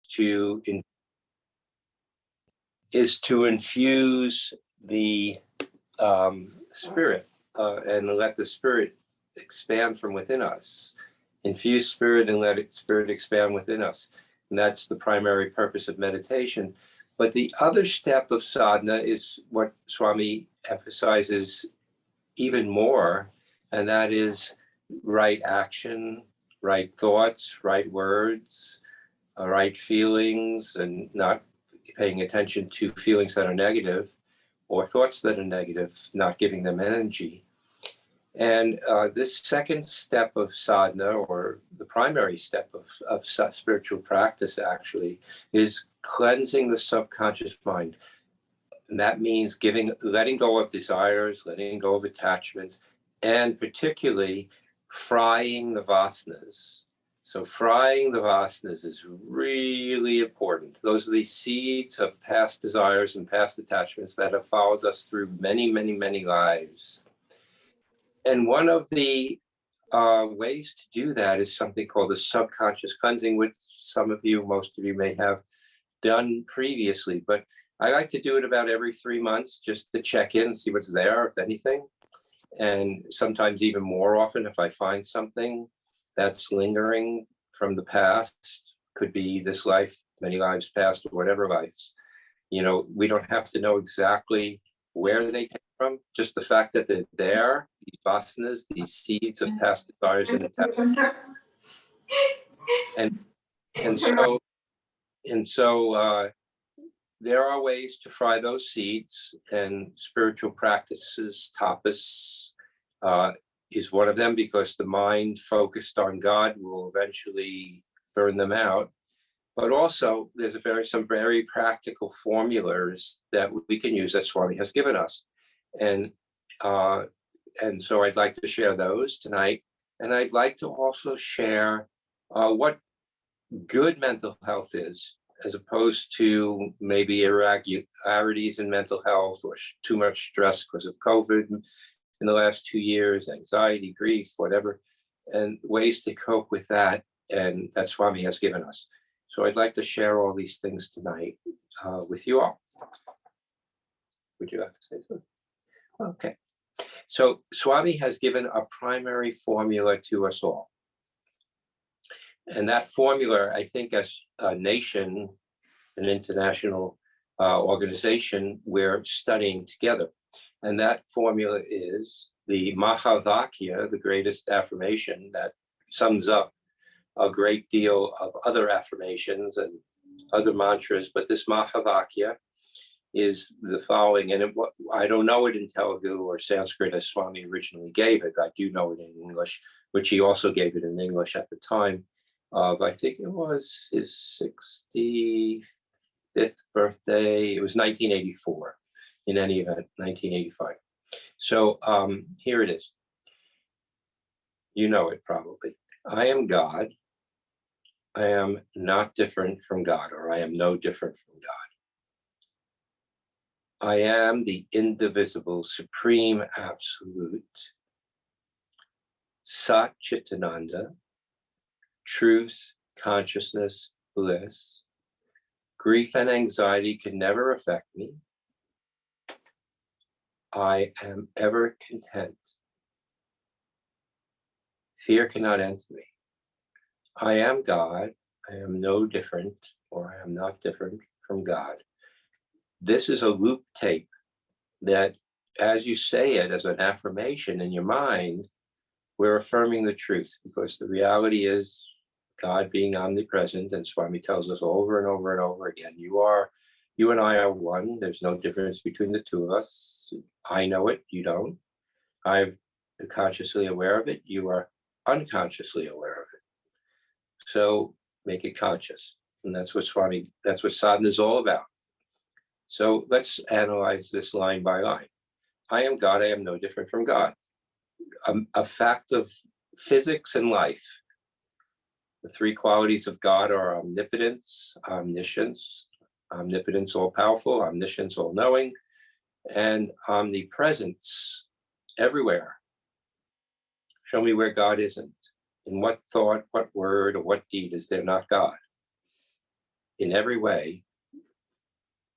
to infuse the spirit and let the spirit expand from within us. Infuse spirit and let spirit expand within us. And that's the primary purpose of meditation. But the other step of sadhana is what Swami emphasizes even more, and that is right action, right thoughts, right words, right feelings, and not paying attention to feelings that are negative or thoughts that are negative, not giving them energy. And this second step of sadhana, or the primary step of spiritual practice actually, is cleansing the subconscious mind. And that means letting go of desires, letting go of attachments, and particularly frying the vasanas. So frying the vasanas is really important. Those are the seeds of past desires and past attachments that have followed us through many, many, many lives. And one of the ways to do that is something called the subconscious cleansing, which most of you may have done previously, but I like to do it about every 3 months just to check in and see what's there, if anything. And sometimes even more often if I find something that's lingering from the past, could be this life, many lives past, or whatever lives. We don't have to know exactly where they came from, just the fact that they're there, these vasanas, these seeds of past desires and attachments. And so there are ways to fry those seeds, and spiritual practices, tapas, is one of them, because the mind focused on God will eventually burn them out. But also, there's some very practical formulas that we can use that Swami has given us, and so I'd like to share those tonight, and I'd like to also share what good mental health is, as opposed to maybe irregularities in mental health or too much stress because of COVID in the last 2 years, anxiety, grief, whatever, and ways to cope with that, and that Swami has given us. So I'd like to share all these things tonight with you all. Would you like to say something? Okay. So Swami has given a primary formula to us all. And that formula, I think, as a nation, an international organization, we're studying together. And that formula is the Mahavakya, the greatest affirmation that sums up a great deal of other affirmations and other mantras. But this Mahavakya is the following, and I don't know it in Telugu or Sanskrit as Swami originally gave it. I do know it in English, which he also gave it in English at the time of, I think it was his 65th birthday. It was 1984, in any event, 1985. So here it is. You know it probably. I am God. I am not different from God, or I am no different from God. I am the indivisible, supreme, absolute, Sat Chitananda, truth, consciousness, bliss. Grief and anxiety can never affect me. I am ever content. Fear cannot enter me. I am God. I am no different, or I am not different from God. This is a loop tape that, as you say it as an affirmation in your mind, we're affirming the truth, because the reality is God being omnipresent, and Swami tells us over and over and over again, you and I are one. There's no difference between the two of us. I know it, you don't. I'm consciously aware of it. You are unconsciously aware of it. So make it conscious. And that's what sadhana is all about. So let's analyze this line by line. I am God, I am no different from God. A fact of physics and life. The three qualities of God are omnipotence, omniscience, omnipotence all-powerful, omniscience all-knowing, and omnipresence everywhere. Show me where God isn't. In what thought, what word, or what deed is there not God? in every way,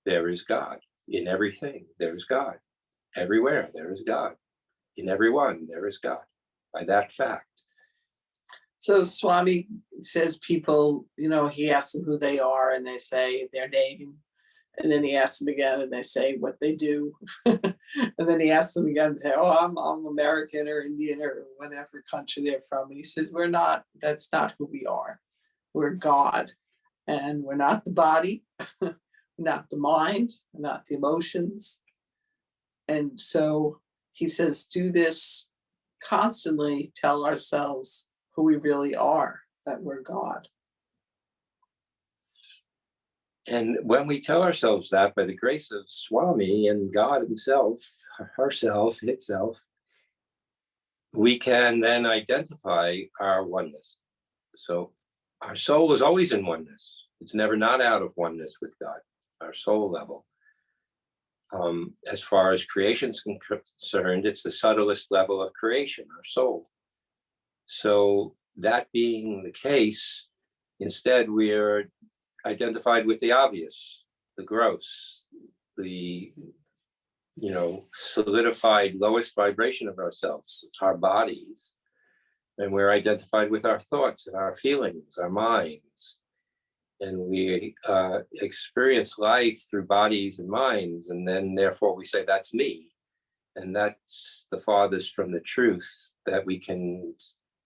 there is God. In everything, there is God. Everywhere, there is God. In everyone, there is God. By that fact. So Swami says people, he asks them who they are and they say their name. And then he asks them again and they say what they do. And then he asks them again and say, oh, I'm American or Indian or whatever country they're from. And he says, that's not who we are. We're God. And we're not the body, not the mind, not the emotions. And so he says, do this constantly, tell ourselves who we really are, that we're God. And when we tell ourselves that by the grace of Swami and God himself, herself, itself, we can then identify our oneness. So our soul is always in oneness. It's never not out of oneness with God, our soul level. As far as creation is concerned, it's the subtlest level of creation, our soul. So that being the case, instead we're identified with the obvious, the gross, the solidified lowest vibration of ourselves, our bodies. And we're identified with our thoughts and our feelings, our minds. And we experience life through bodies and minds. And then therefore we say, that's me. And that's the farthest from the truth that we can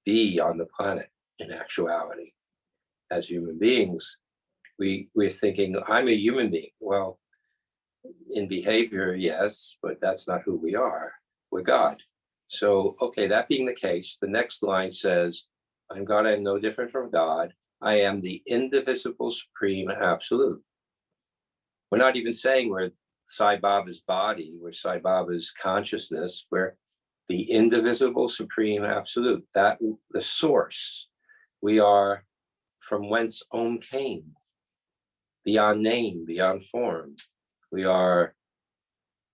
be on the planet in actuality. As human beings, we're thinking, I'm a human being. Well, in behavior, yes, but that's not who we are. We're God. So, okay, that being the case, the next line says, I'm God, I am no different from God. I am the indivisible, supreme, absolute. We're not even saying we're Sai Baba's body, we're Sai Baba's consciousness, we're the indivisible, supreme, absolute, that the source. We are from whence Om came, beyond name, beyond form. We are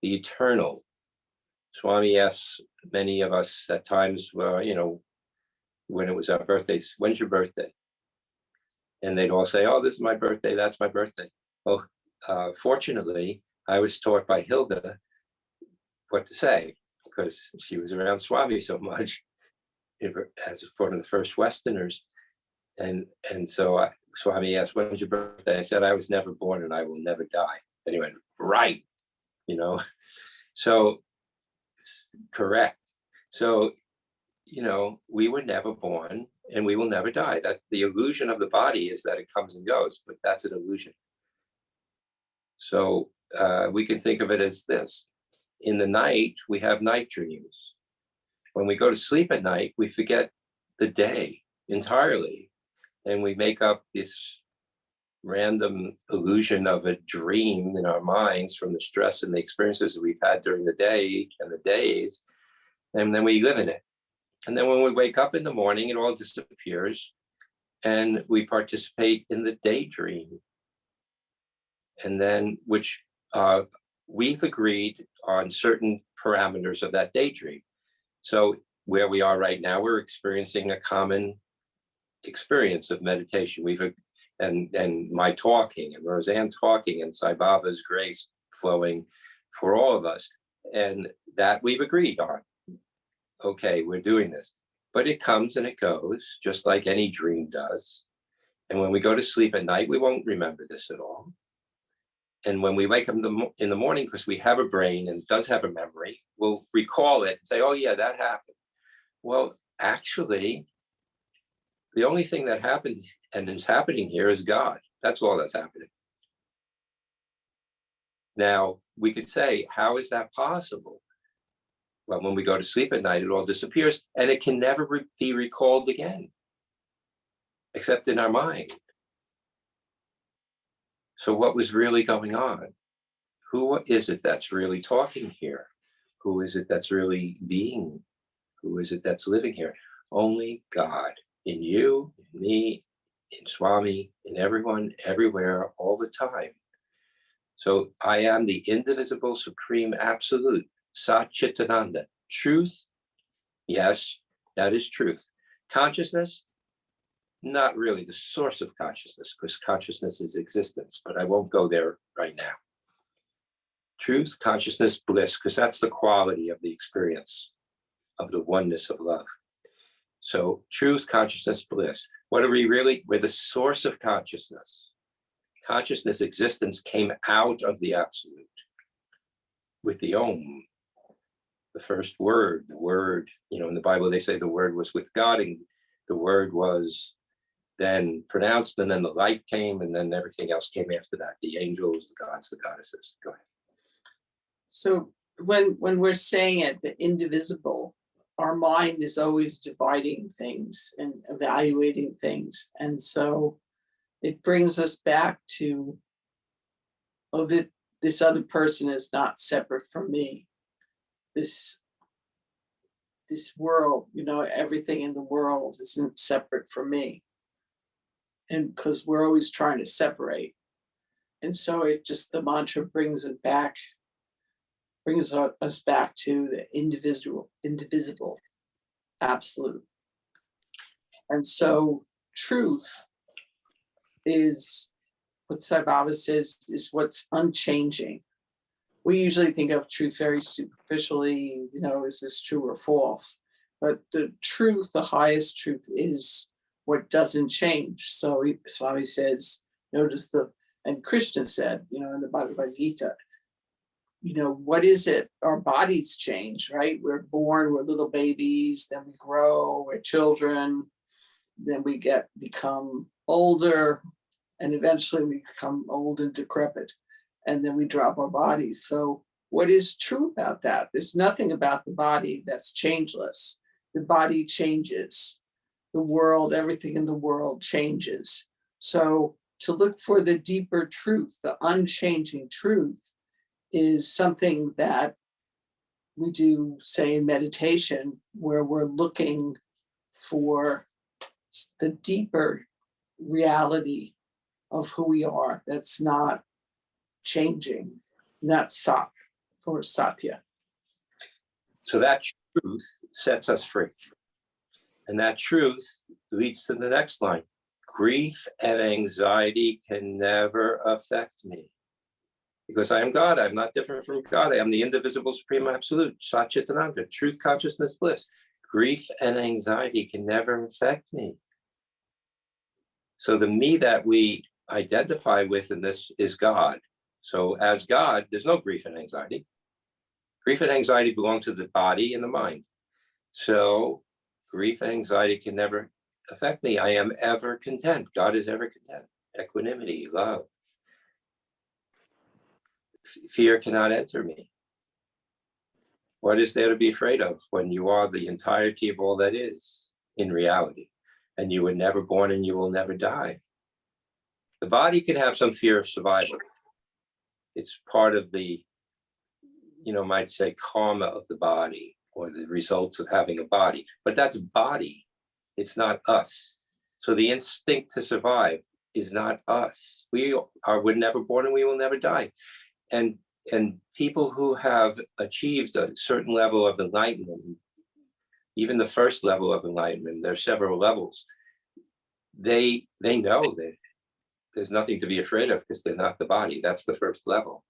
the eternal. Swami asks many of us at times, when it was our birthdays, when's your birthday? And they'd all say, oh, this is my birthday, that's my birthday. Well, fortunately, I was taught by Hilda what to say, because she was around Swami so much as one of the first Westerners. And so Swami asked, when's your birthday? I said, I was never born and I will never die. And he went, right, So, correct. So, we were never born and we will never die. That the illusion of the body is that it comes and goes, but that's an illusion. So we can think of it as this. In the night, we have night dreams. When we go to sleep at night, we forget the day entirely. And we make up this random illusion of a dream in our minds from the stress and the experiences that we've had during the day and the days. And then we live in it. And then when we wake up in the morning, it all disappears and we participate in the daydream. And then, which we've agreed on certain parameters of that daydream. So where we are right now, we're experiencing a common experience of meditation. And my talking and Roseanne talking and Sai Baba's grace flowing for all of us. And that we've agreed on. Okay, we're doing this. But it comes and it goes, just like any dream does. And when we go to sleep at night, we won't remember this at all. And when we wake up in the morning, because we have a brain and it does have a memory, we'll recall it and say, oh yeah, that happened. Well, actually, the only thing that happened and is happening here is God. That's all that's happening. Now, we could say, how is that possible? Well, when we go to sleep at night, it all disappears and it can never be recalled again, except in our mind. So what was really going on? Who is it that's really talking here? Who is it that's really being? Who is it that's living here? Only God, in you, in me, in Swami, in everyone, everywhere, all the time. So I am the indivisible, supreme, absolute, Sat Chitananda. Truth, yes, that is truth. Consciousness, not really the source of consciousness, because consciousness is existence, but I won't go there right now. Truth, consciousness, bliss, because that's the quality of the experience of the oneness of love. So truth, consciousness, bliss. What are we really? We're the source of consciousness. Consciousness, existence came out of the absolute with the Om, the first word, the word, in the Bible, they say the word was with God, and the word was then pronounced, and then the light came, and then everything else came after that. The angels, the gods, the goddesses. Go ahead. So when we're saying it, the indivisible, our mind is always dividing things and evaluating things. And so it brings us back to, oh, this other person is not separate from me. This world, everything in the world isn't separate from me. And because we're always trying to separate. And so it just, the mantra brings us back to the indivisible, absolute. And so truth is what Sai Baba says is what's unchanging. We usually think of truth very superficially, is this true or false? But the truth, the highest truth, is what doesn't change. So Swami says, notice and Krishna said, in the Bhagavad Gita, what is it? Our bodies change, right? We're born, we're little babies, then we grow, we're children, then we become older, and eventually we become old and decrepit, and then we drop our bodies. So what is true about that? There's nothing about the body that's changeless. The body changes. The world, everything in the world changes. So to look for the deeper truth, the unchanging truth, is something that we do, say, in meditation, where we're looking for the deeper reality of who we are that's not changing. That's Sat or Sathya. So that truth sets us free. And that truth leads to the next line. Grief and anxiety can never affect me. Because I am God, I'm not different from God. I am the indivisible, supreme, absolute, Sat Chit Ananda, truth, consciousness, bliss. Grief and anxiety can never affect me. So the me that we identify with in this is God. So as God, there's no grief and anxiety. Grief and anxiety belong to the body and the mind. So grief and anxiety can never affect me. I am ever content. God is ever content. Equanimity, love. Fear cannot enter me. What is there to be afraid of when you are the entirety of all that is in reality? And you were never born and you will never die. The body can have some fear of survival. It's part of the, might say, karma of the body, or the results of having a body. But that's body. It's not us. So the instinct to survive is not us. We're never born and we will never die. And people who have achieved a certain level of enlightenment, even the first level of enlightenment, there are several levels, they know that there's nothing to be afraid of because they're not the body. That's the first level.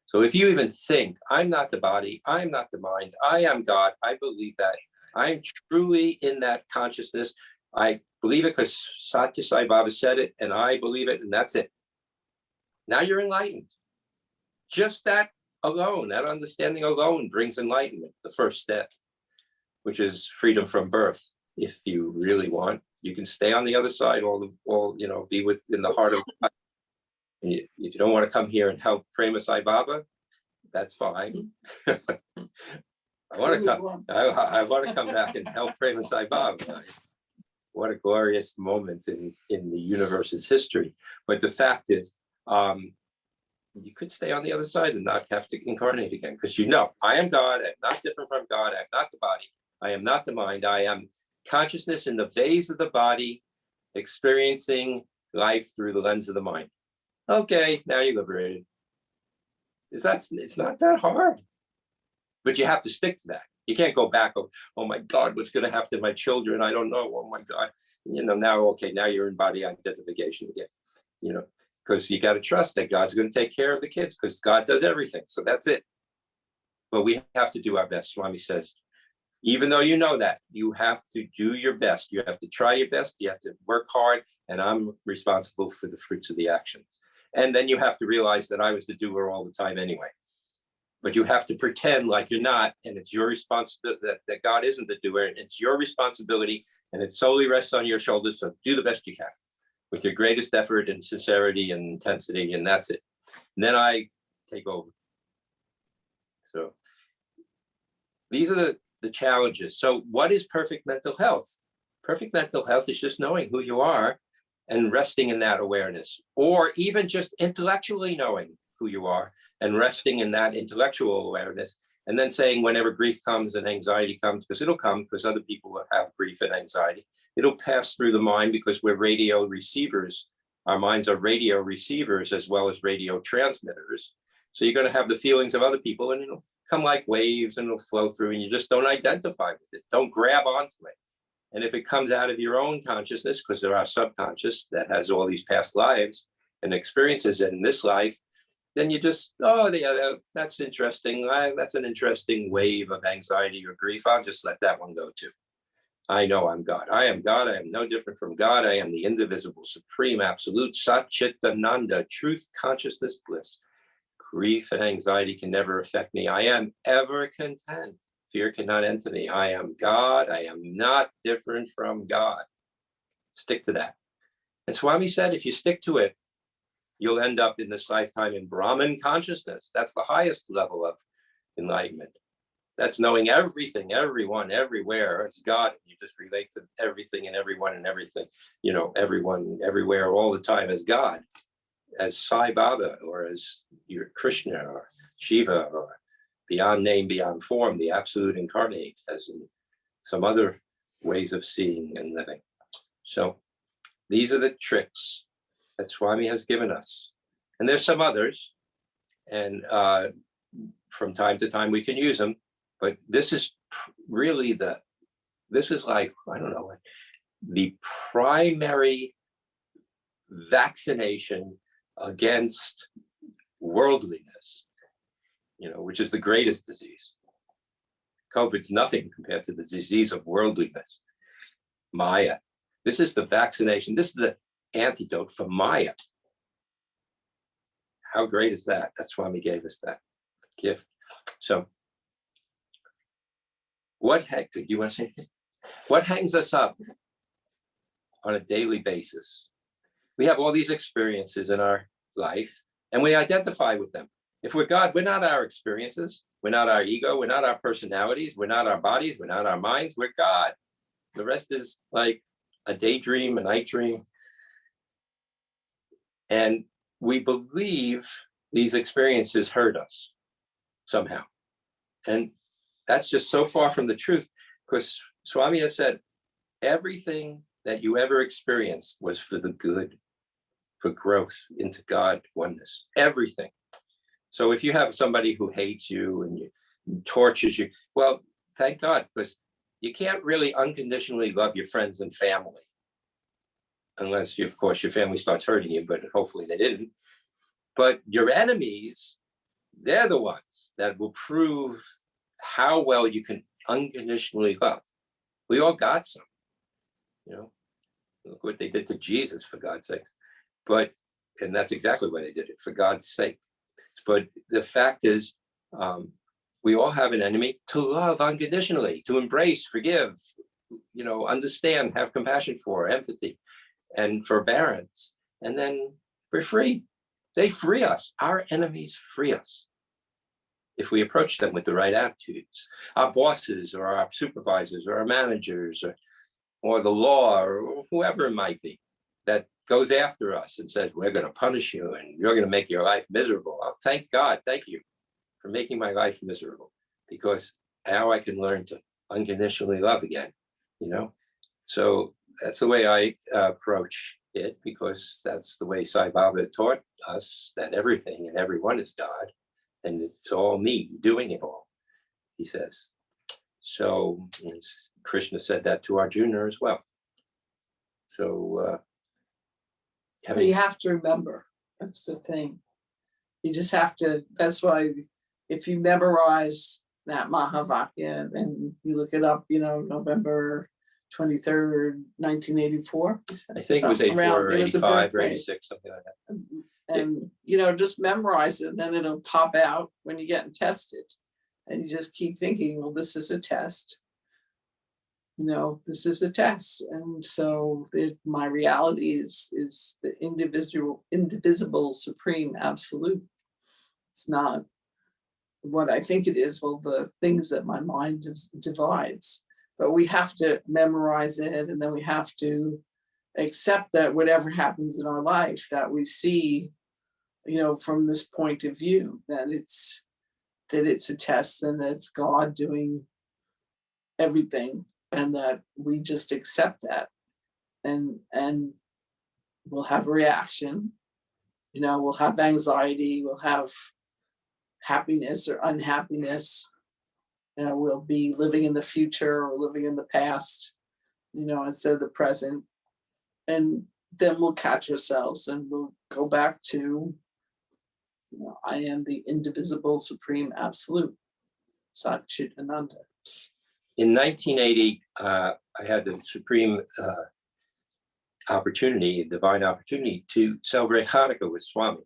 So if you even think, I'm not the body, I'm not the mind, I am God, I believe that, I'm truly in that consciousness, I believe it because Sathya Sai Baba said it, and I believe it, and that's it. Now you're enlightened. Just that alone, that understanding alone brings enlightenment, the first step, which is freedom from birth. If you really want, you can stay on the other side, be within the heart of God. If you don't want to come here and help Prema Sai Baba, that's fine. I want to come back and help Prema Sai Baba. What a glorious moment in the universe's history. But the fact is, you could stay on the other side and not have to incarnate again, because I am God, I'm not different from God, I'm not the body, I am not the mind, I am consciousness in the phase of the body, experiencing life through the lens of the mind. Okay, now you're liberated. It's not that hard, but you have to stick to that. You can't go back, oh my God, what's going to happen to my children? I don't know, oh my God. now, okay, now you're in body identification again, because you got to trust that God's going to take care of the kids, because God does everything. So that's it. But we have to do our best. Swami says, even though you know that, you have to do your best. You have to try your best. You have to work hard. And I'm responsible for the fruits of the actions. And then you have to realize that I was the doer all the time anyway. But you have to pretend like you're not. And it's your responsibility that God isn't the doer. And it's your responsibility. And it solely rests on your shoulders. So do the best you can with your greatest effort and sincerity and intensity. And that's it. And then I take over. So these are the challenges. So what is perfect mental health? Perfect mental health is just knowing who you are and resting in that awareness, or even just intellectually knowing who you are and resting in that intellectual awareness. And then saying, whenever grief comes and anxiety comes, because it'll come, because other people will have grief and anxiety, it'll pass through the mind, because we're radio receivers. Our minds are radio receivers as well as radio transmitters. So you're going to have the feelings of other people, and it'll come like waves and it'll flow through, and you just don't identify with it. Don't grab onto it. And if it comes out of your own consciousness, because there are subconscious that has all these past lives and experiences in this life, then you just, oh, yeah, that's interesting. That's an interesting wave of anxiety or grief. I'll just let that one go too. I know I'm God. I am God. I am no different from God. I am the indivisible, supreme, absolute, Satchitananda, truth, consciousness, bliss. Grief and anxiety can never affect me. I am ever content. Fear cannot enter me. I am God. I am not different from God. Stick to that. And Swami said, if you stick to it, you'll end up in this lifetime in Brahman consciousness. That's the highest level of enlightenment. That's knowing everything, everyone, everywhere as God. You just relate to everything and everyone and everything, everyone, everywhere, all the time as God, as Sai Baba, or as your Krishna or Shiva, or beyond name, beyond form, the absolute incarnate, as in some other ways of seeing and living. So these are the tricks that Swami has given us. And there's some others, and from time to time we can use them, but this is really this is like, I don't know, the primary vaccination against worldliness, which is the greatest disease. COVID's nothing compared to the disease of worldliness. Maya. This is the vaccination. This is the antidote for Maya. How great is that? That's why we gave us that gift. So do you want to say anything? What hangs us up on a daily basis? We have all these experiences in our life, and we identify with them. If we're God, we're not our experiences. We're not our ego. We're not our personalities. We're not our bodies. We're not our minds. We're God. The rest is like a daydream, a night dream. And we believe these experiences hurt us somehow. And that's just so far from the truth, because Swami has said, everything that you ever experienced was for the good, for growth into God oneness, everything. So if you have somebody who hates you and tortures you, well, thank God, because you can't really unconditionally love your friends and family, unless, of course, your family starts hurting you, but hopefully they didn't. But your enemies, they're the ones that will prove how well you can unconditionally love. We all got some, look what they did to Jesus, for God's sake. And that's exactly why they did it, for God's sake. But the fact is, we all have an enemy to love unconditionally, to embrace, forgive, understand, have compassion for, empathy, and forbearance. And then we're free. They free us. Our enemies free us if we approach them with the right attitudes. Our bosses, or our supervisors, or our managers, or the law, or whoever it might be, that goes after us and says, we're going to punish you and you're going to make your life miserable. Oh, thank God. Thank you for making my life miserable, because now I can learn to unconditionally love again, So that's the way I approach it, because that's the way Sai Baba taught us, that everything and everyone is God, and it's all me doing it all, he says. So Krishna said that to Arjuna as well. So, But you have to remember, that's the thing. You just have to, that's why if you memorize that Mahavakya and you look it up, November 23rd, 1984. I think it was 84 or it was a 85 or birthday. 86, something like that. And just memorize it, and then it'll pop out when you're getting tested. And you just keep thinking, well, this is a test. This is a test. And so my reality is the indivisible, supreme, absolute. It's not what I think it is, well, the things that my mind divides. But we have to memorize it, and then we have to accept that whatever happens in our life, that we see, from this point of view, that it's a test, and that it's God doing everything, and that we just accept that, and we'll have a reaction. We'll have anxiety, we'll have happiness or unhappiness. We'll be living in the future or living in the past, instead of the present. And then we'll catch ourselves and we'll go back to, I am the indivisible, supreme, absolute, Satchit Ananda. In 1980, I had the supreme divine opportunity to celebrate Hanukkah with Swami.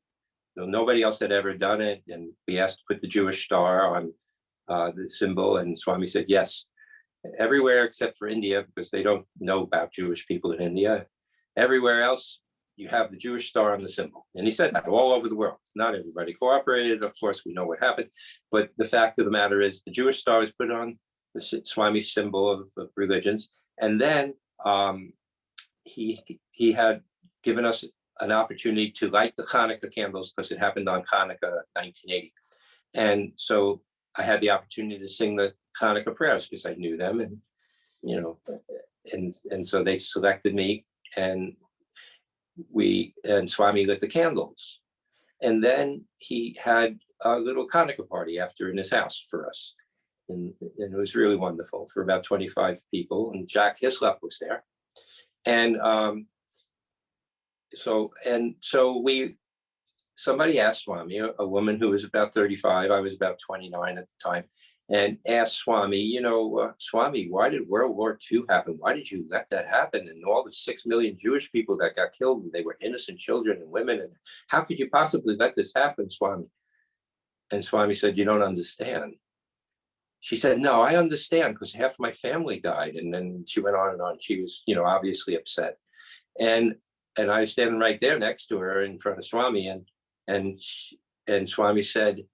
Nobody else had ever done it, and we asked to put the Jewish star on the symbol, and Swami said yes. Everywhere except for India, because they don't know about Jewish people in India. Everywhere else, you have the Jewish star on the symbol. And he said that all over the world. Not everybody cooperated. Of course, we know what happened. But the fact of the matter is the Jewish star was put on the Swami symbol of religions. And then he had given us an opportunity to light the Hanukkah candles, because it happened on Hanukkah 1980. And so I had the opportunity to sing the Hanukkah prayers because I knew them, and so they selected me, and Swami lit the candles, and then he had a little Hanukkah party after in his house for us, and it was really wonderful for about 25 people, and Jack Hislop was there, and somebody asked Swami, a woman who was about 35, I was about 29 at the time, and asked Swami, Swami, why did World War II happen? Why did you let that happen? And all the 6 million Jewish people that got killed, and they were innocent children and women. And how could you possibly let this happen, Swami? And Swami said, you don't understand. She said, no, I understand, because half my family died. And then she went on and on. She was, obviously upset. And I was standing right there next to her in front of Swami, and Swami said,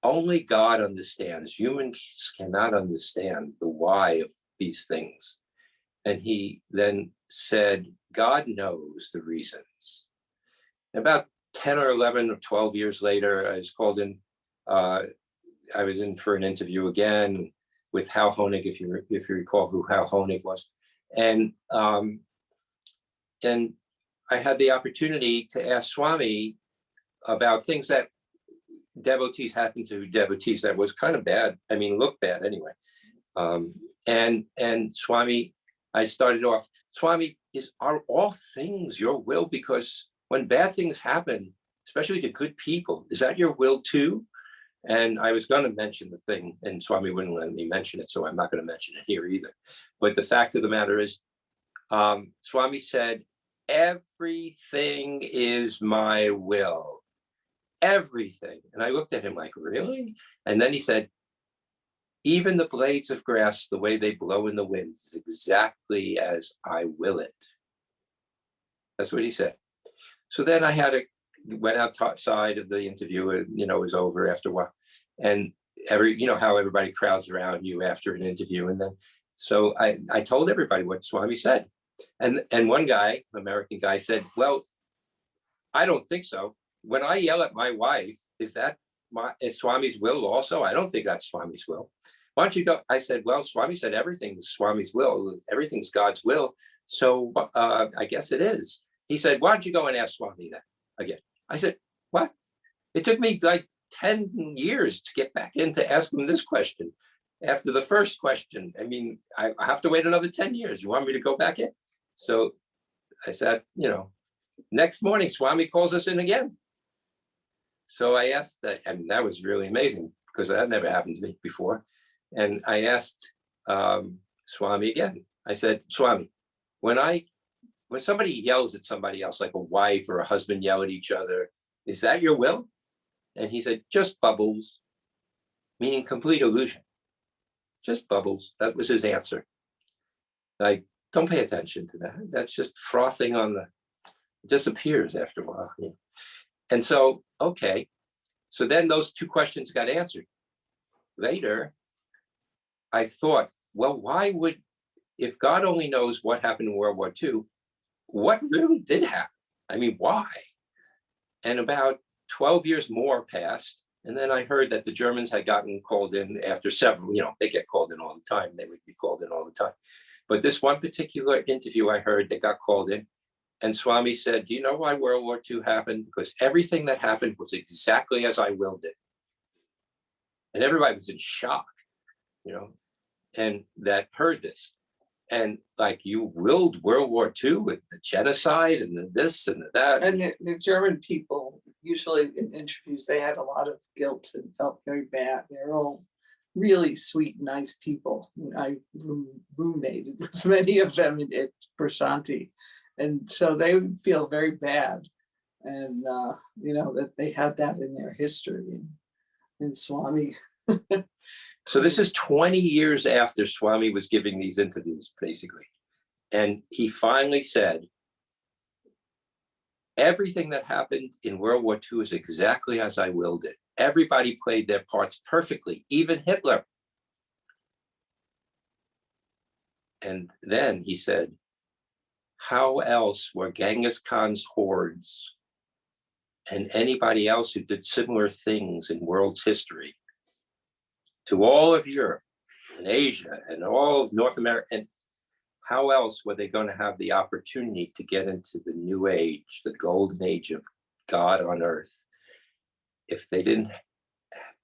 only God understands. Humans cannot understand the why of these things. And he then said, God knows the reasons. About 10 or 11 or 12 years later, I was called in. I was in for an interview again with Hal Honig, if you recall who Hal Honig was. And I had the opportunity to ask Swami about things that devotees happen to devotees that was kind of bad. I mean, looked bad anyway. And Swami, I started off, Swami, are all things your will? Because when bad things happen, especially to good people, is that your will too? And I was going to mention the thing, and Swami wouldn't let me mention it, so I'm not going to mention it here either. But the fact of the matter is, Swami said, everything is my will. Everything. And I looked at him like, really? And then he said, even the blades of grass, the way they blow in the wind, is exactly as I will it. That's what he said. So then I went outside of the interview, and it was over after a while. And how everybody crowds around you after an interview. And then so I told everybody what Swami said. And one guy, American guy, said, well, I don't think so. When I yell at my wife, is Swami's will also? I don't think that's Swami's will. Why don't you go? I said, well, Swami said everything is Swami's will. Everything's God's will. So I guess it is. He said, why don't you go and ask Swami that again? I said, what? It took me like 10 years to get back in to ask him this question. After the first question, I mean, I have to wait another 10 years. You want me to go back in? So I said, next morning, Swami calls us in again. So I asked, and that was really amazing because that never happened to me before. And I asked Swami again. I said, Swami, when somebody yells at somebody else, like a wife or a husband yell at each other, is that your will? And he said, just bubbles, meaning complete illusion. Just bubbles. That was his answer. Like, don't pay attention to that. That's just frothing on it disappears after a while. And so, okay. So then those two questions got answered. Later, I thought, well, if God only knows what happened in World War II, what really did happen? I mean, why? And about 12 years more passed. And then I heard that the Germans had gotten called in after several, they get called in all the time. They would be called in all the time. But this one particular interview I heard, they got called in. And Swami said, do you know why World War II happened? Because everything that happened was exactly as I willed it. And everybody was in shock, and that heard this. And like, you willed World War II with the genocide and the this and the that. And the German people, usually in interviews, they had a lot of guilt and felt very bad. They're all really sweet, nice people. I roommated with many of them at Prashanti. And so they would feel very bad. And, that they had that in their history. And Swami. So this is 20 years after Swami was giving these interviews, basically. And he finally said, everything that happened in World War II is exactly as I willed it. Everybody played their parts perfectly, even Hitler. And then he said, how else were Genghis Khan's hordes and anybody else who did similar things in world's history to all of Europe and Asia and all of North America, and how else were they going to have the opportunity to get into the new age, the golden age of God on earth, if they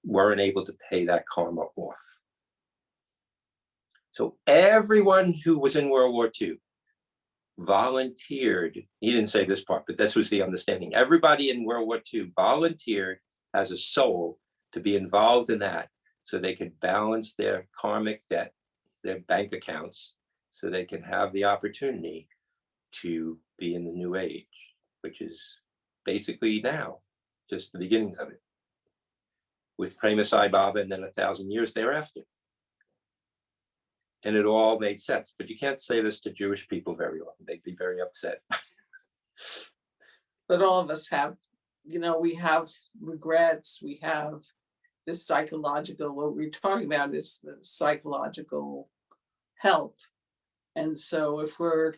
weren't able to pay that karma off? So everyone who was in World War II volunteered. He didn't say this part, but this was the understanding. Everybody in World War II volunteered as a soul to be involved in that, so they could balance their karmic debt, their bank accounts, so they can have the opportunity to be in the new age, which is basically now, just the beginnings of it, with Prema Sai Baba and then 1,000 years thereafter. And it all made sense. But you can't say this to Jewish people very often. They'd be very upset. But all of us have, we have regrets, we have this psychological, what we're talking about is the psychological health. And so if we're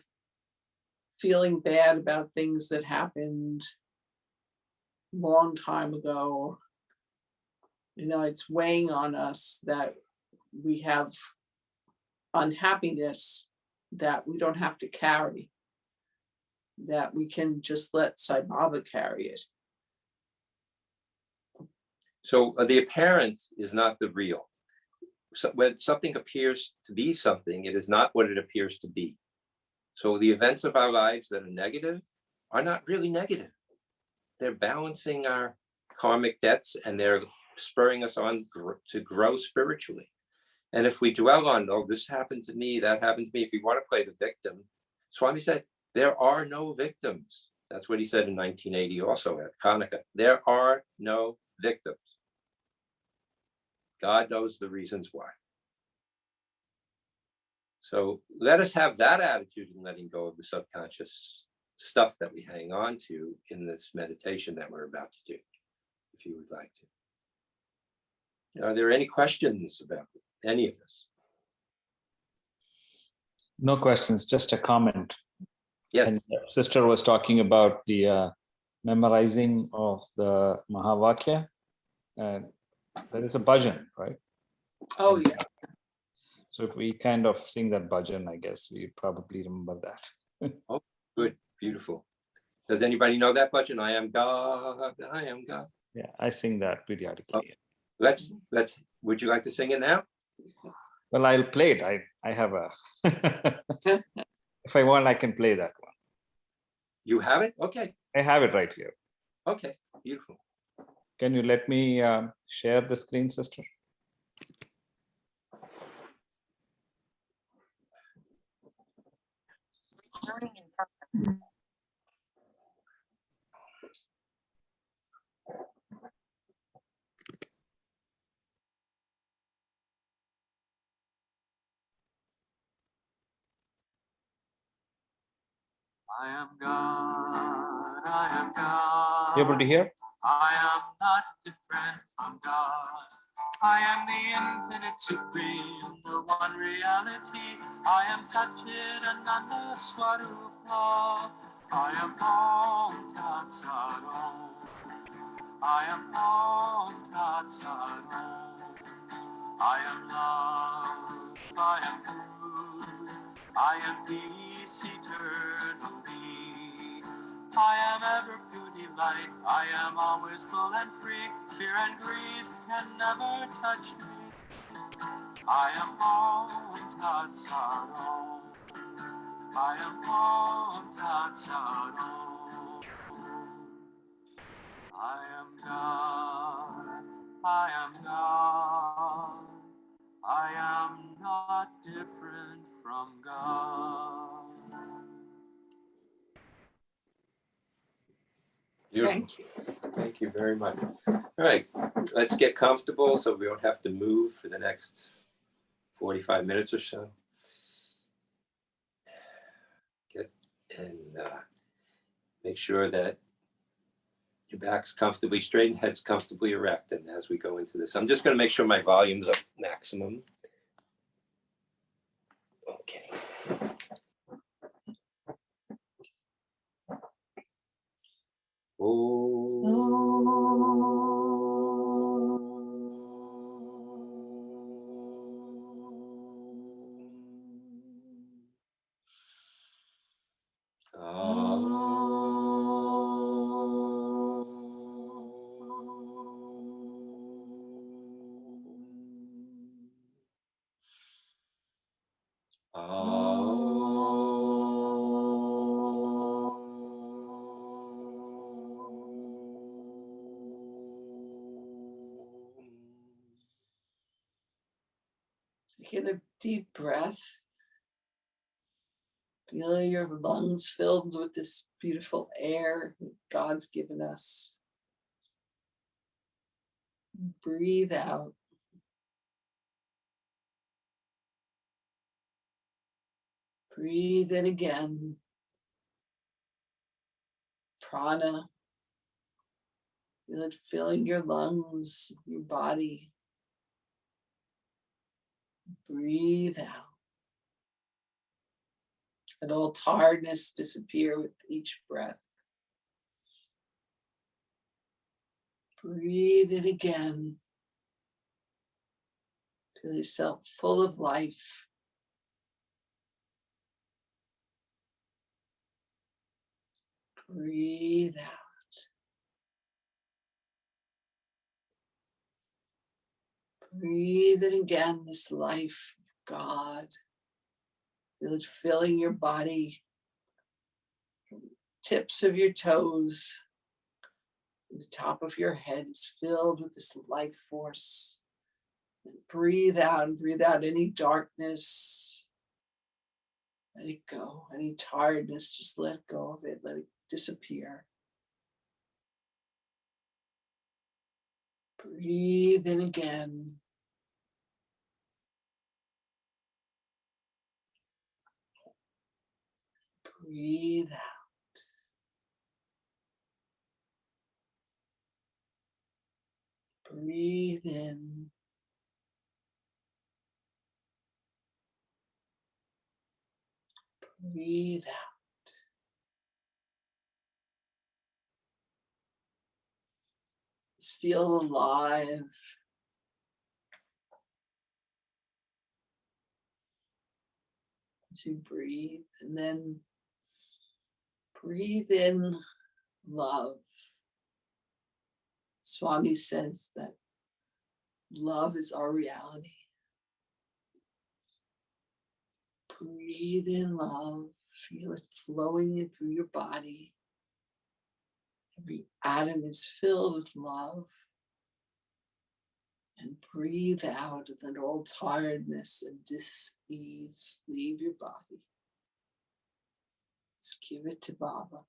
feeling bad about things that happened a long time ago, it's weighing on us, that we have unhappiness that we don't have to carry, that we can just let Sai Baba carry it. So the apparent is not the real. So when something appears to be something, it is not what it appears to be. So the events of our lives that are negative are not really negative. They're balancing our karmic debts, and they're spurring us on to grow spiritually. And if we dwell on, oh, this happened to me, that happened to me, if we want to play the victim, Swami said, there are no victims. That's what he said in 1980 also at Hanukkah. There are no victims. God knows the reasons why. So let us have that attitude in letting go of the subconscious stuff that we hang on to in this meditation that we're about to do, if you would like to. Are there any questions about any of this? No questions, just a comment. Yes. And sister was talking about the memorizing of the Mahavakya. And there is a bhajan, right? Oh, yeah. So if we kind of sing that bhajan, I guess we probably remember that. Oh, good, beautiful. Does anybody know that bhajan? I am God, I am God. Yeah, I sing that periodically. Let's. Would you like to sing it now? Well, I'll play it. I have a. If I want, I can play that one. You have it? Okay. I have it right here. Okay. Beautiful. Can you let me share the screen, sister? I am God, I am God. You able to hear? I am not different from God. I am the infinite supreme, the one reality. I am Satchidananda Swarupa. I am Om Tat Sat Om. I am Om Tat Sat Om. I am love, I am truth, I am peace eternally. I am ever beauty light, I am always full and free. Fear and grief can never touch me. I am Om Tat Sat Om. I am Om Tat Sat Om. I am God, I am God. I am not different from God. Beautiful. Thank you. Thank you very much. All right. Let's get comfortable so we don't have to move for the next 45 minutes or so. Get and make sure that your back's comfortably straight and head's comfortably erect. And as we go into this, I'm just going to make sure my volume's up maximum. Okay. Take a deep breath. Feel your lungs filled with this beautiful air that God's given us. Breathe out. Breathe in again. Prana. Feel it filling your lungs, your body. Breathe out. Let all tiredness disappear with each breath. Breathe in again. Feel yourself full of life. Breathe out. Breathe in again, this life of God. Feel it filling your body, from the tips of your toes, the top of your head is filled with this life force. And breathe out and breathe out any darkness. Let it go. Any tiredness, just let go of it. Let it disappear. Breathe in again. Breathe out. Breathe in. Breathe out. Just feel alive. As you breathe, and then breathe in love. Swami says that love is our reality. Breathe in love. Feel it flowing in through your body. Every atom is filled with love. And breathe out and let all tiredness and dis-ease leave your body. Just give it to Baba.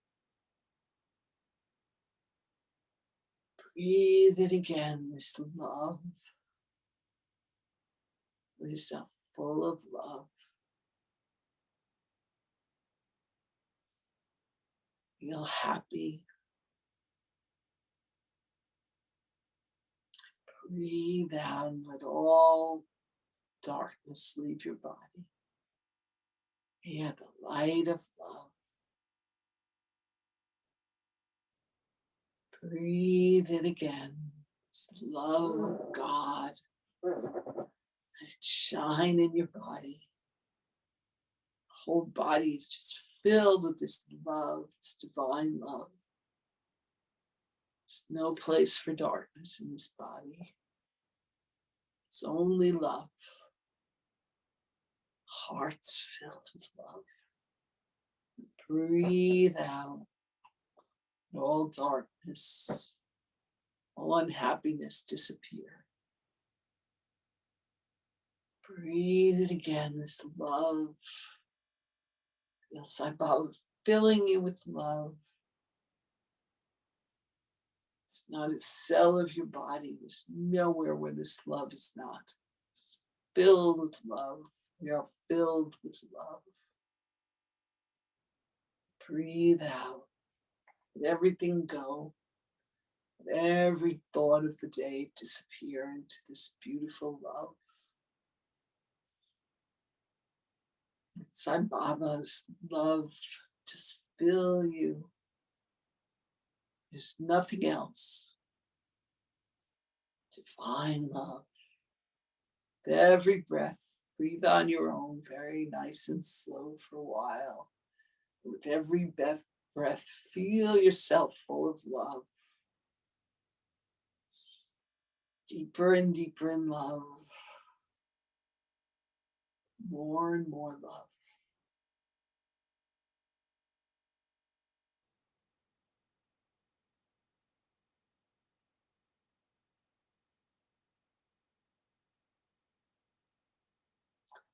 Breathe it again, this love. Feel yourself full of love. Feel happy. Breathe out and let all darkness leave your body. Hear the light of love. Breathe it again. It's the love of God. Let it shine in your body. The whole body is just filled with this love, this divine love. There's no place for darkness in this body. It's only love. Hearts filled with love. Breathe out all darkness, all unhappiness disappear. Breathe it again, this love. Feel Sai Baba filling you with love. It's not a cell of your body. There's nowhere where this love is not. It's filled with love. We are filled with love. Breathe out. Let everything go. Let every thought of the day disappear into this beautiful love. Let Sai Baba's love just fill you. There's nothing else. Divine love. With every breath, breathe on your own, very nice and slow for a while. With every breath, feel yourself full of love. Deeper and deeper in love. More and more love.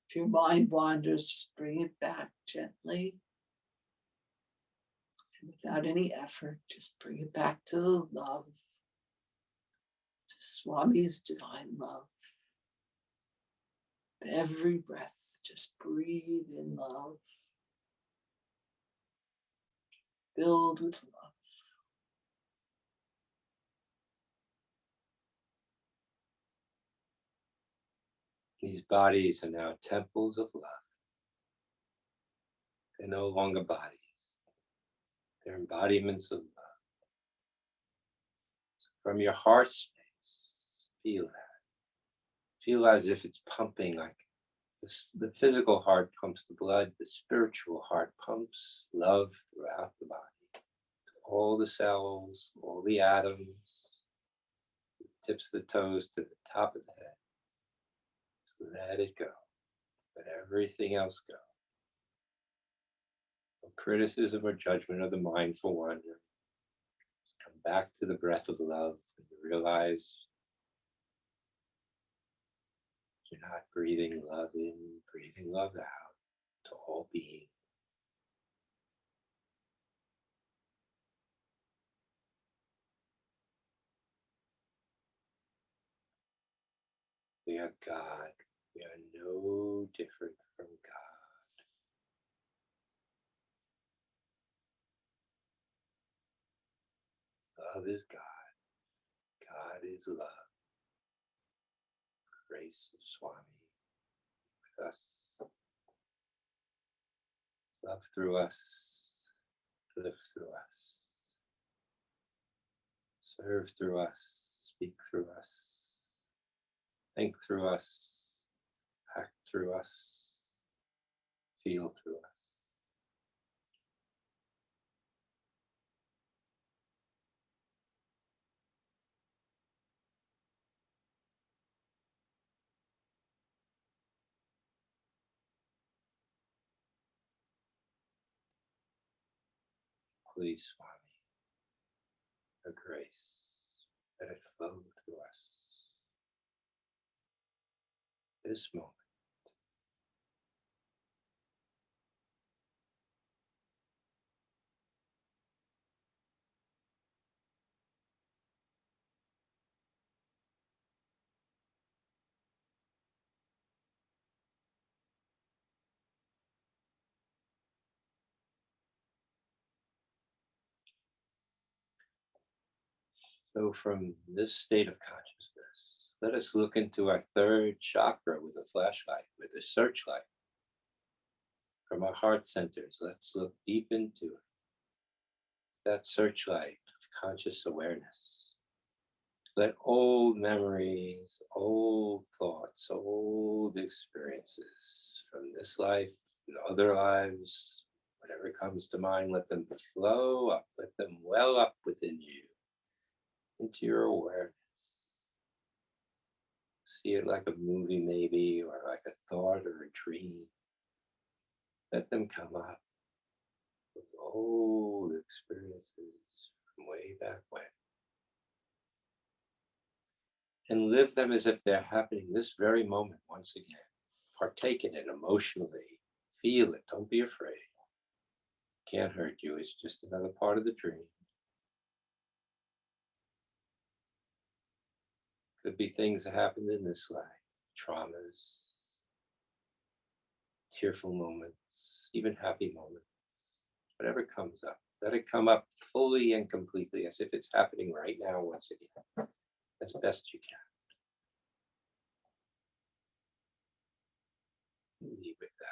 If your mind wanders, just bring it back gently. And without any effort, just bring it back to the love. To Swami's divine love. With every breath, just breathe in love. Filled with love. These bodies are now temples of love. They're no longer bodies. They're embodiments of love. So from your heart space, feel that. Feel as if it's pumping like this. The physical heart pumps the blood. The spiritual heart pumps love throughout the body. To all the cells, all the atoms, the tips of the toes to the top of the head. Just let it go. Let everything else go. No criticism or judgment of the mind for wandering. Just come back to the breath of love and you realize you're not breathing love in, breathing love out to all beings. We are God. We are no different from God. Love is God. God is love. Grace of Swami with us. Love through us. Live through us. Serve through us. Speak through us. Think through us. Act through us. Feel through us. Please, Swami. grace. Let it flow through us. This moment. So from this state of consciousness, let us look into our third chakra with a flashlight, with a searchlight. From our heart centers, let's look deep into it. That searchlight of conscious awareness. Let old memories, old thoughts, old experiences from this life and other lives, whatever comes to mind, let them flow up, let them well up within you, into your awareness. See it like a movie maybe, or like a thought or a dream. Let them come up with old experiences from way back when. And live them as if they're happening this very moment once again. Partake in it emotionally. Feel it. Don't be afraid. Can't hurt you. It's just another part of the dream. Could be things that happened in this life. Traumas, tearful moments, even happy moments. Whatever comes up. Let it come up fully and completely as if it's happening right now once again. As best you can. Leave with that.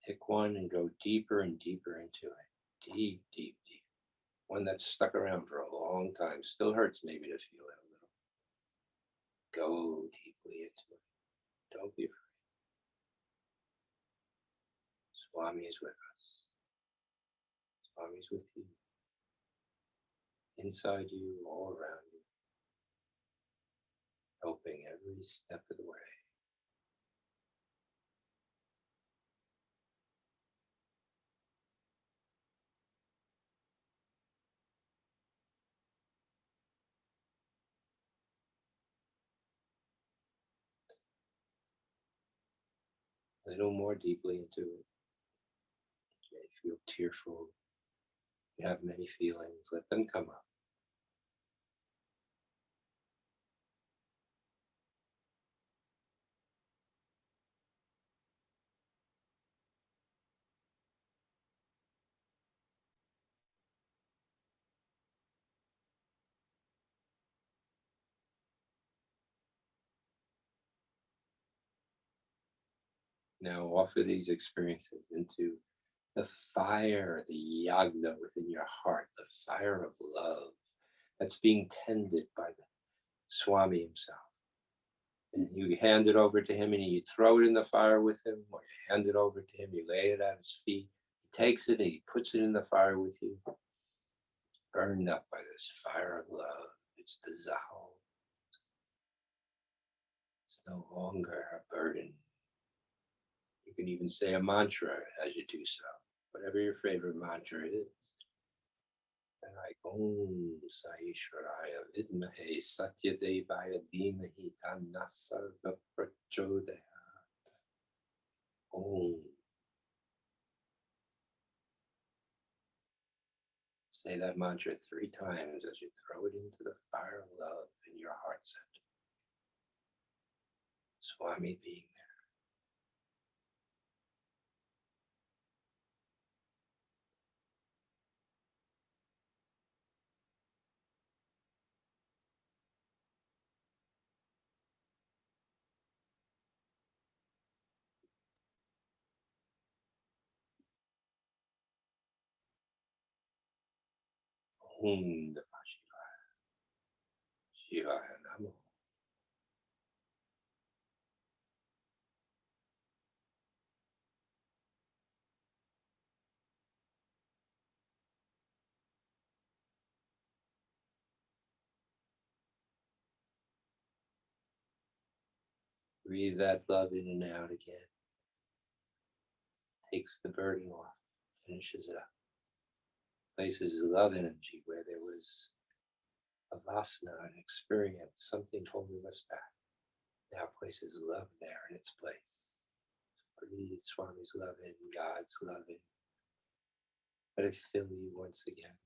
Pick one and go deeper and deeper into it. Deep, deep, deep. One that's stuck around for a long time. Still hurts maybe to feel it a little. Go deeply into it. Don't be afraid. Swami is with us. Swami is with you. Inside you, all around you. Helping every step of the way. A little more deeply into it. You may feel tearful. You have many feelings. Let them come up. Now offer these experiences into the fire, the yagna within your heart, the fire of love that's being tended by the Swami himself. And you hand it over to him and you throw it in the fire with him, or you hand it over to him, you lay it at his feet. He takes it and he puts it in the fire with you. Burned up by this fire of love. It's dissolved. It's no longer a burden. You can even say a mantra as you do so, whatever your favorite mantra is. And like Om Saishwaraya Vidmahe Sathya Devaya Dhimahi Tannasarva Prachodayat. Om. Say that mantra 3 times as you throw it into the fire of love in your heart center. Swami being there. Om Namah Shivaya. Shivaya Namo. Breathe that love in and out again. Takes the burden off, finishes it up. Places love energy where there was a vasana, an experience, something holding us back. Now places love there in its place. Breathe Swami's love in, God's love in. Let it fill you once again.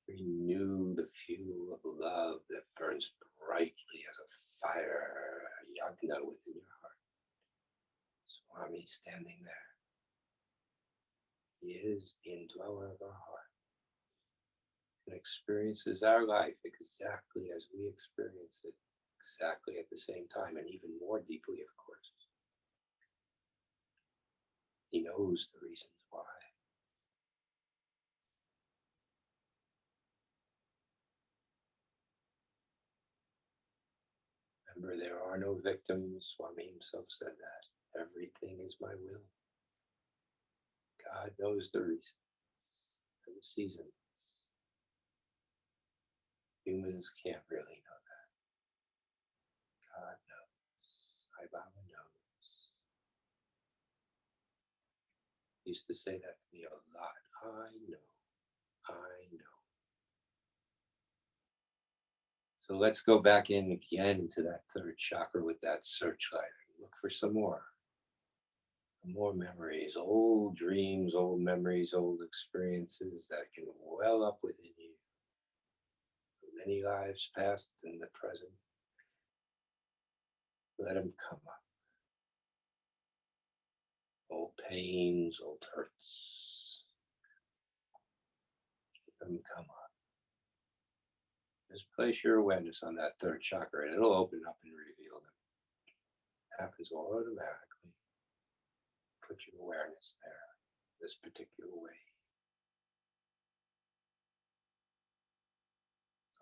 Renew the fuel of love that burns brightly as a fire, a yagna within your heart. Swami standing there. He is the indweller of our heart and experiences our life exactly as we experience it, exactly at the same time, and even more deeply, of course. He knows the reasons why. Remember, there are no victims. Swami himself said that. Everything is my will. God knows the reasons and the seasons. Humans can't really know that. God knows. Sai Baba knows. He used to say that to me a lot. I know. I know. So let's go back in again into that third chakra with that searchlight. Look for some more. More memories, old dreams, old memories, old experiences that can well up within you. Many lives past and the present. Let them come up. Old pains, old hurts. Let them come up. Just place your awareness on that third chakra and it'll open up and reveal them. It happens automatically. Put your awareness there, this particular way.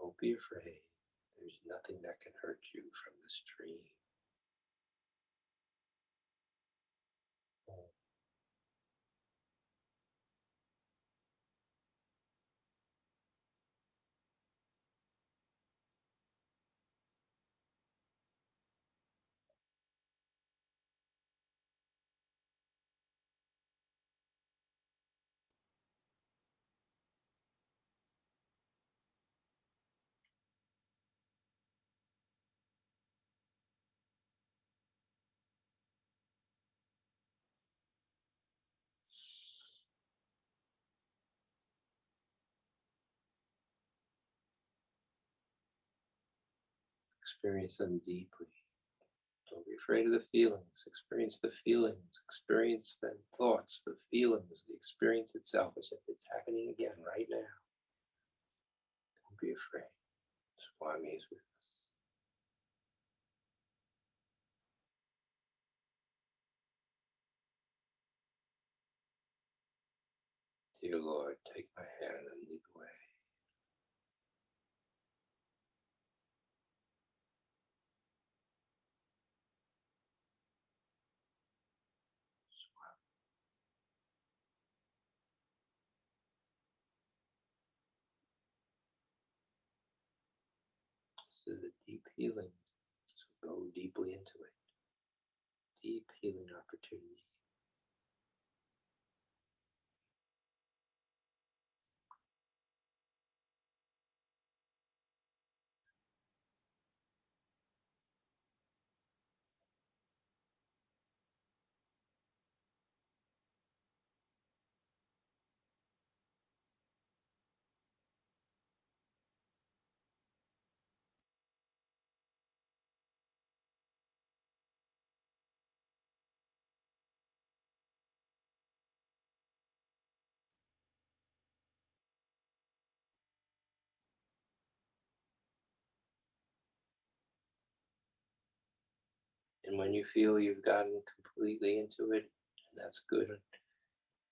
Don't be afraid. There's nothing that can hurt you from this dream. Experience them deeply. Don't be afraid of the feelings. Experience the feelings. Experience the thoughts, the feelings, the experience itself as if it's happening again right now. Don't be afraid. Swami is with us. Dear Lord, take my hand and lead the way. This is a deep healing. So go deeply into it. Deep healing opportunity. And when you feel you've gotten completely into it, and that's good,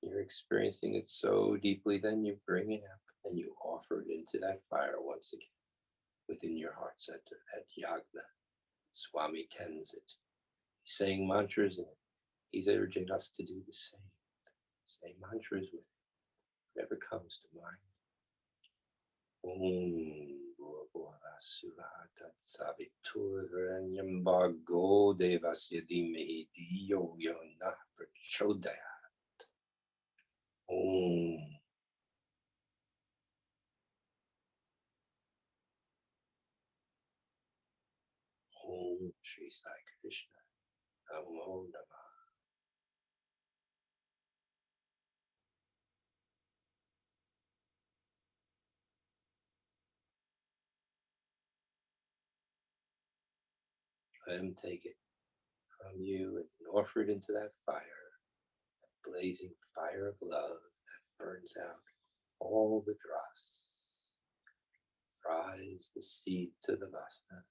You're experiencing it so deeply, then you bring it up and you offer it into that fire once again within your heart center, that yagna. Swami tends it. He's saying mantras and he's urging us to do the same. Say mantras with whatever comes to mind. Om Bhurabhuvah Suvah Tat Saviturvarenyam Bhargo Devasya Dhimahi Dhiyo Yo Nah Prachodayat. Om. Om Shri Sai Krishna. Namo Namah. Let him take it from you and offer it into that fire, that blazing fire of love that burns out all the dross, fries the seeds of the vasanas.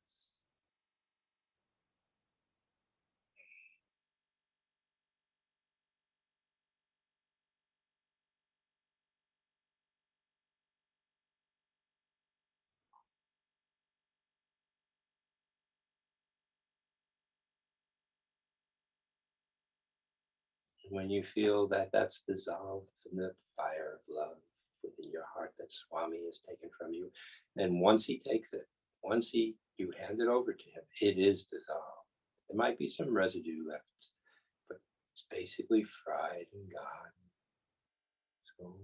When you feel that that's dissolved in the fire of love within your heart that Swami has taken from you, and once he takes it, once you hand it over to him, it is dissolved. There might be some residue left, but it's basically fried and gone. So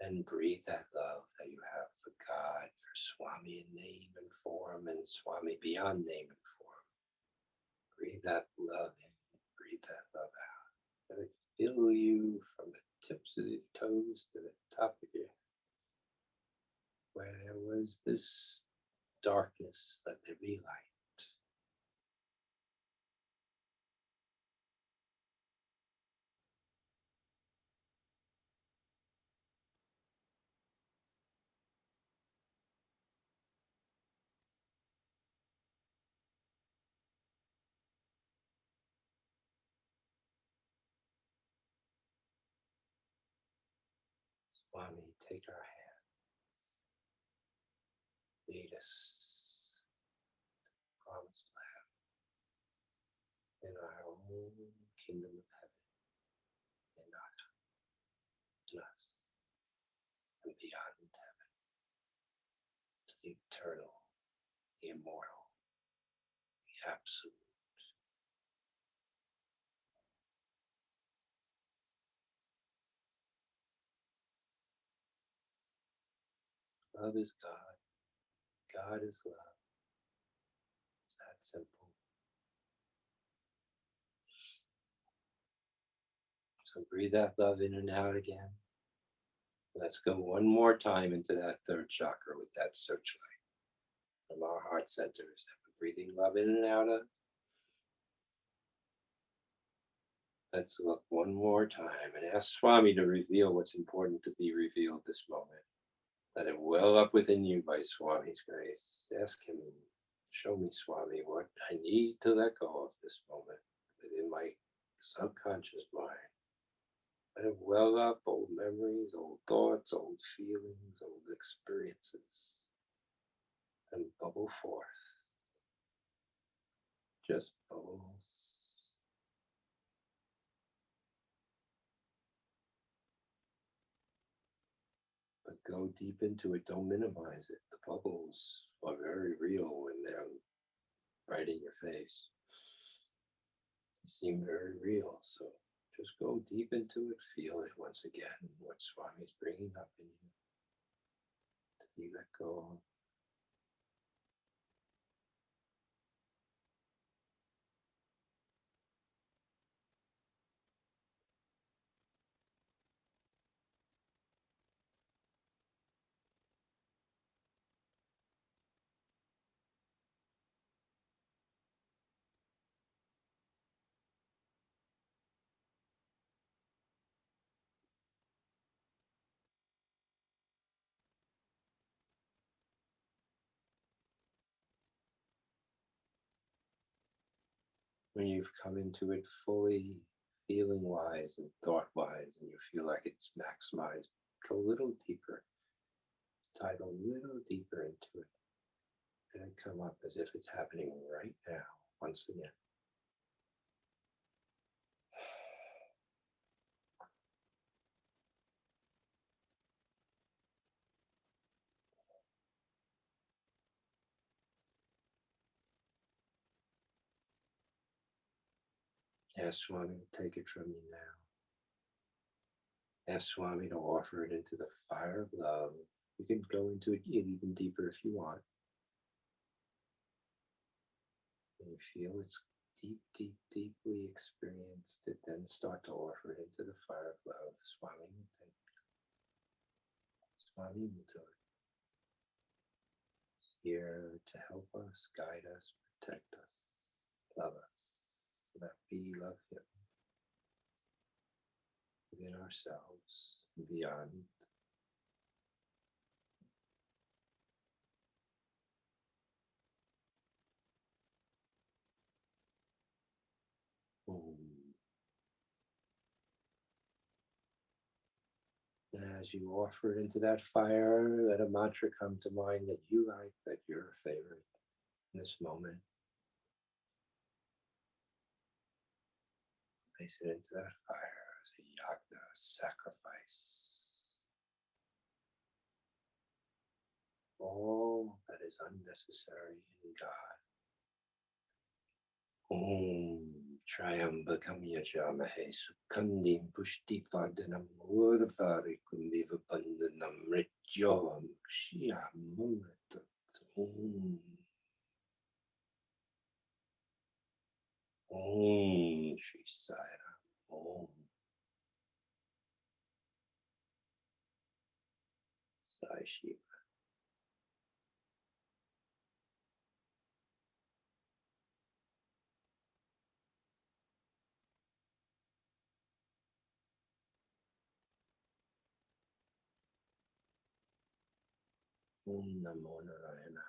then breathe that love that you have for God, for Swami in name and form, and Swami beyond name and form. Breathe that love in, breathe that love out. Let it fill you from the tips of your toes to the top of your head. Where there was this darkness, let there be light. Swami, take our hands, lead us to the promised land in our own kingdom of heaven, in us, and beyond heaven, to the eternal, the immortal, the absolute. Love is God. God is love. It's that simple. So breathe that love in and out again. Let's go one more time into that third chakra with that searchlight from our heart centers that we're breathing love in and out of. Let's look one more time and ask Swami to reveal what's important to be revealed this moment. Let it well up within you by Swami's grace. Ask him, show me, Swami, what I need to let go of this moment within my subconscious mind. Let it well up, old memories, old thoughts, old feelings, old experiences, and bubble forth. Just bubbles. But go deep into it, don't minimize it. The bubbles are very real when they're right in your face. They seem very real, so just go deep into it, feel it once again, what Swami's bringing up in you. You let go of. When you've come into it fully, feeling wise and thought wise, and you feel like it's maximized, go a little deeper, dive a little deeper into it, and come up as if it's happening right now, once again. Ask Swami to take it from you now. Ask Swami to offer it into the fire of love. You can go into it even deeper if you want. When you feel it's deeply experienced it, then start to offer it into the fire of love. Swami will take it. Swami will do it. Here to help us, guide us, protect us, love us, so that we love Him within ourselves and beyond. And as you offer it into that fire, let a mantra come to mind that you like, that you're a favorite in this moment. Place it into that fire as a yagna, a sacrifice. All that is unnecessary in God. Om Triambakam Yajamahe Sukhandim Pushtipadanam Urvarikum Vivapandanam Rityom Shyamamatat. Om Shri Sai Ram. Om Sai Shiva. Om Namo Narayana.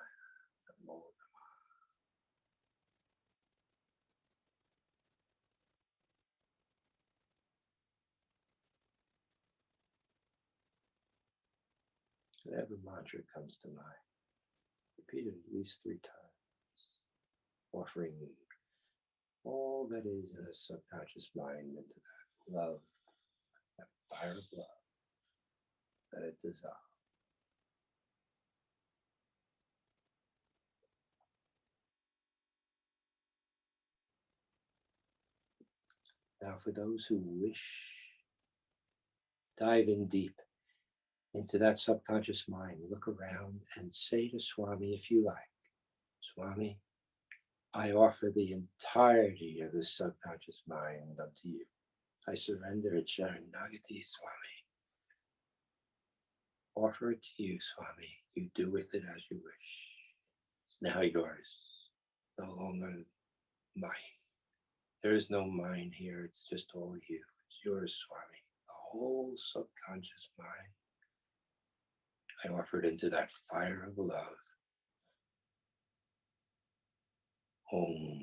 Namo whatever mantra comes to mind. Repeat it at least 3 times, offering all that is in the subconscious mind into that love, that fire of love, that it dissolves. Now, for those who wish, dive in deep into that subconscious mind. Look around and say to Swami, if you like, Swami, I offer the entirety of this subconscious mind unto you. I surrender it, Sharanagati, Swami. Offer it to you, Swami. You do with it as you wish. It's now yours, no longer mine. There is no mine here, it's just all you. It's yours, Swami. The whole subconscious mind. I offer it into that fire of love. Om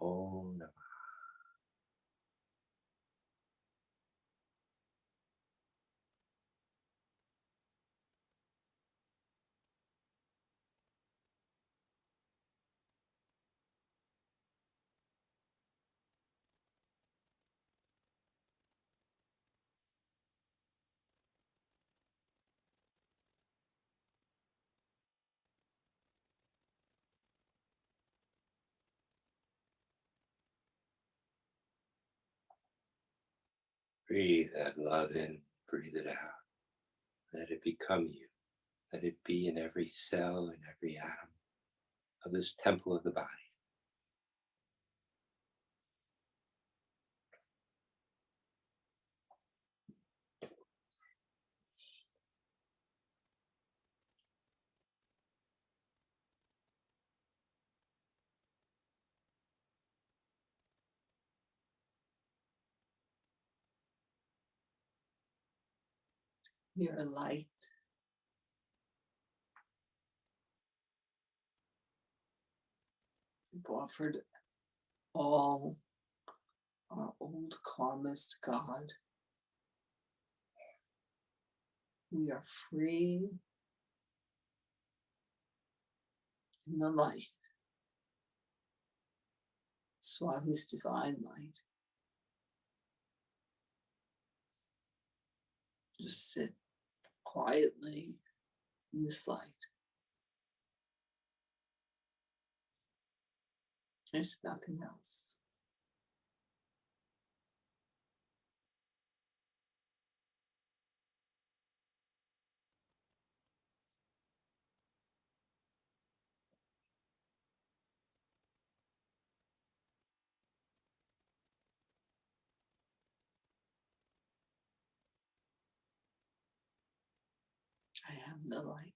Namo Namah. Breathe that love in, breathe it out. Let it become you. Let it be in every cell, in every atom of this temple of the body. You're a light. You've offered all our old karmas to God. We are free in the light, Swami's divine light. Just sit quietly in this light. There's nothing else. I am the light.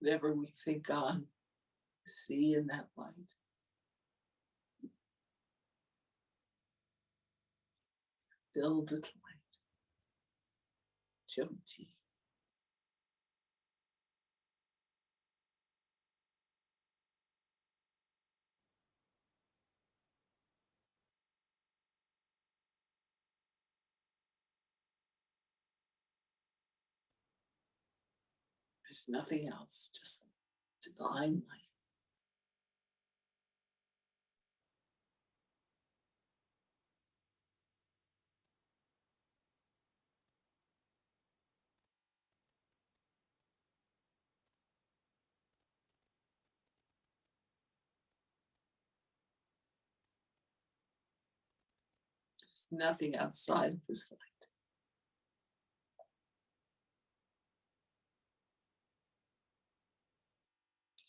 Whatever we think on, see in that light. Filled with light. Jyoti. There's nothing else, just divine light. There's nothing outside of this light.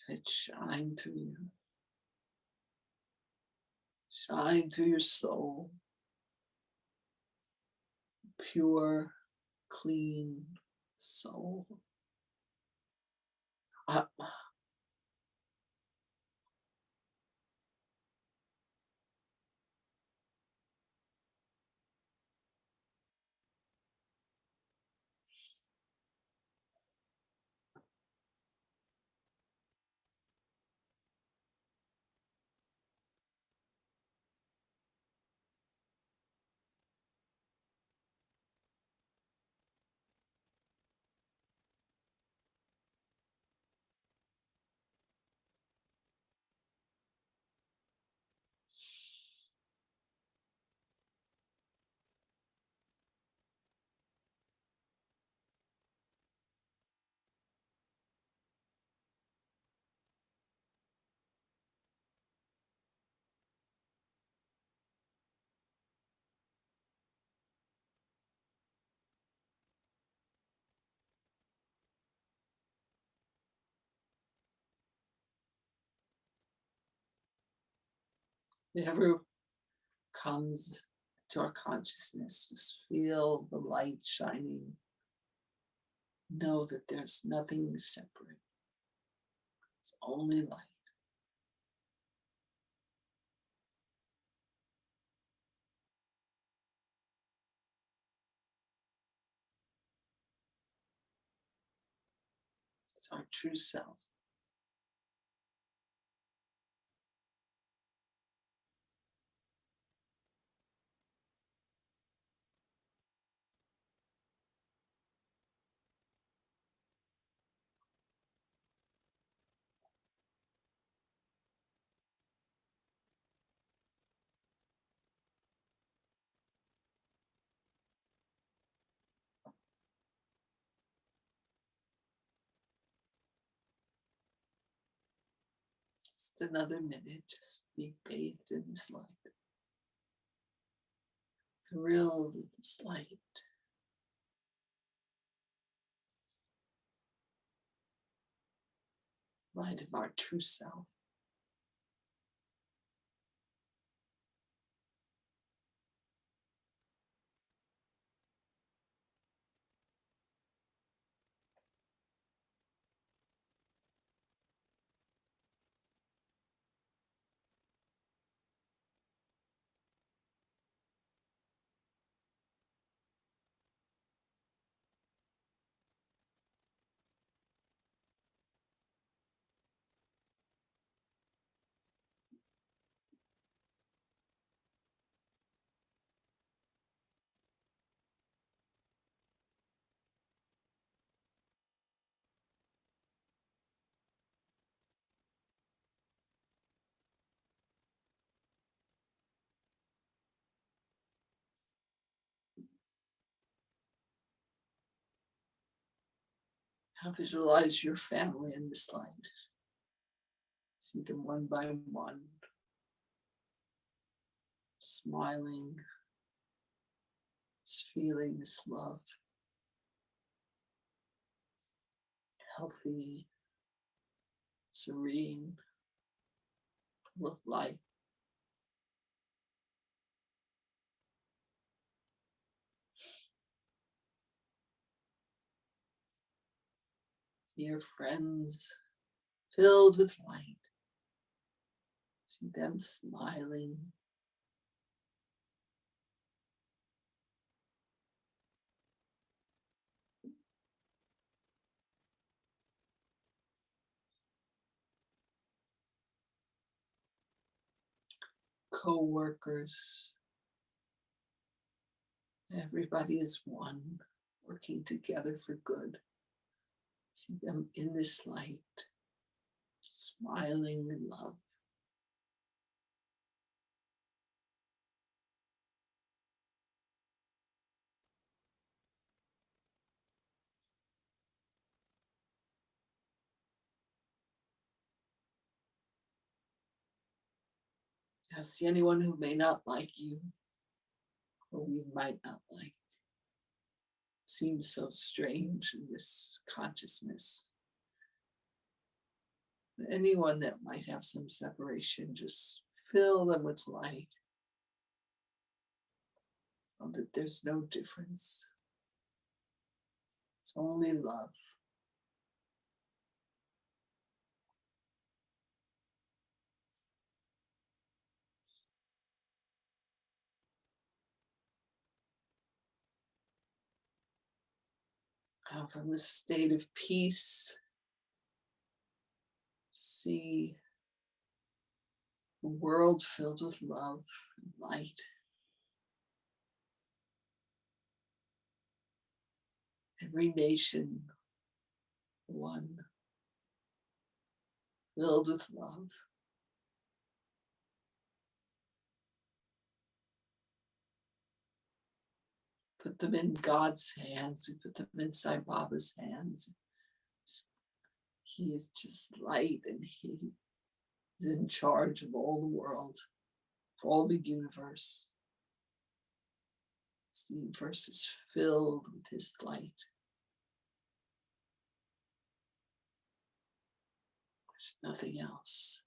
Let it shine through you. Shine through your soul. Pure, clean soul. Up. Whatever comes to our consciousness, just feel the light shining. Know that there's nothing separate. It's only light. It's our true self. Just another minute, just be bathed in this light. Thrilled with this light. Light of our true self. Now visualize your family in this light. See them one by one, smiling, feeling this love, healthy, serene, full of light. Dear friends, filled with light. See them smiling. Co-workers, everybody is one, working together for good. See them in this light, smiling in love. Now see anyone who may not like you, or we might not like. Seems so strange in this consciousness. Anyone that might have some separation, just fill them with light. So that there's no difference. It's only love. Now from this state of peace, see the world filled with love and light. Every nation, one, filled with love. Put them in God's hands. We put them in Sai Baba's hands. He is just light, and he is in charge of all the world, of all the universe. The universe is filled with his light. There's nothing else.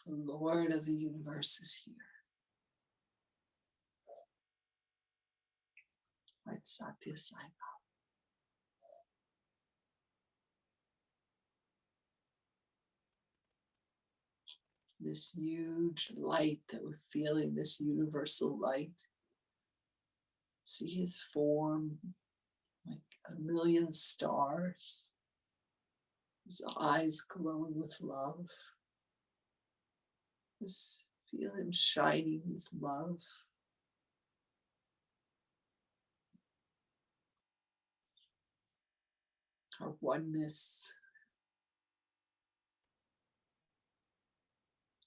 The Lord of the universe is here. Right, Sathya Sai Baba. This huge light that we're feeling, this universal light. See his form like a million stars. His eyes glowing with love. Just feel him shining his love. Our oneness.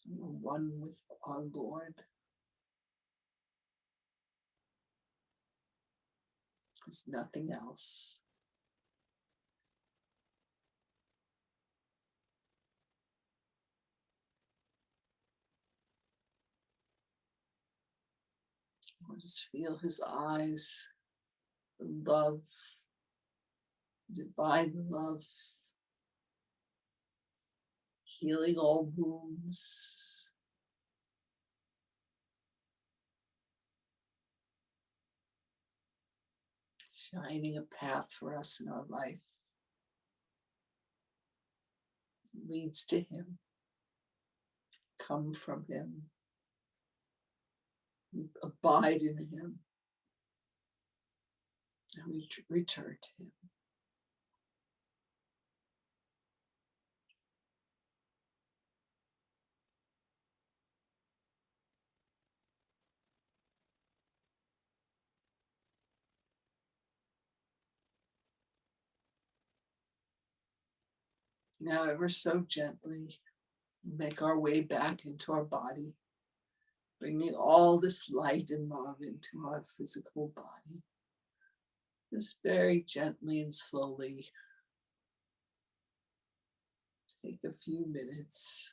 We're one with our Lord. There's nothing else. We'll just feel his eyes, the love, divine love, healing all wounds. Shining a path for us in our life. It leads to him. Come from him. We abide in him. And we return to him. Now, ever so gently, make our way back into our body, bringing all this light and love into our physical body. Just very gently and slowly. Take a few minutes.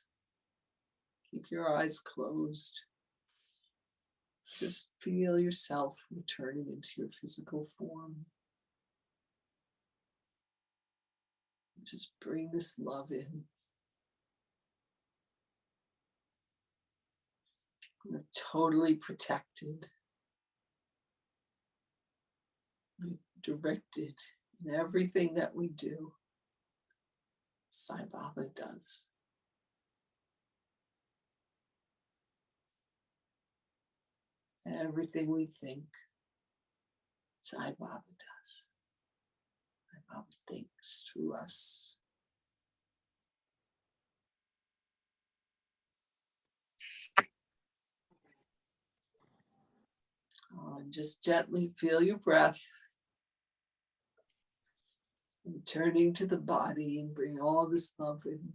Keep your eyes closed. Just feel yourself returning into your physical form. Just bring this love in. We're totally protected. We're directed in everything that we do. Sai Baba does. Everything we think, Sai Baba does. Sai Baba thinks through us. And just gently feel your breath. Returning to the body and bring all this love in.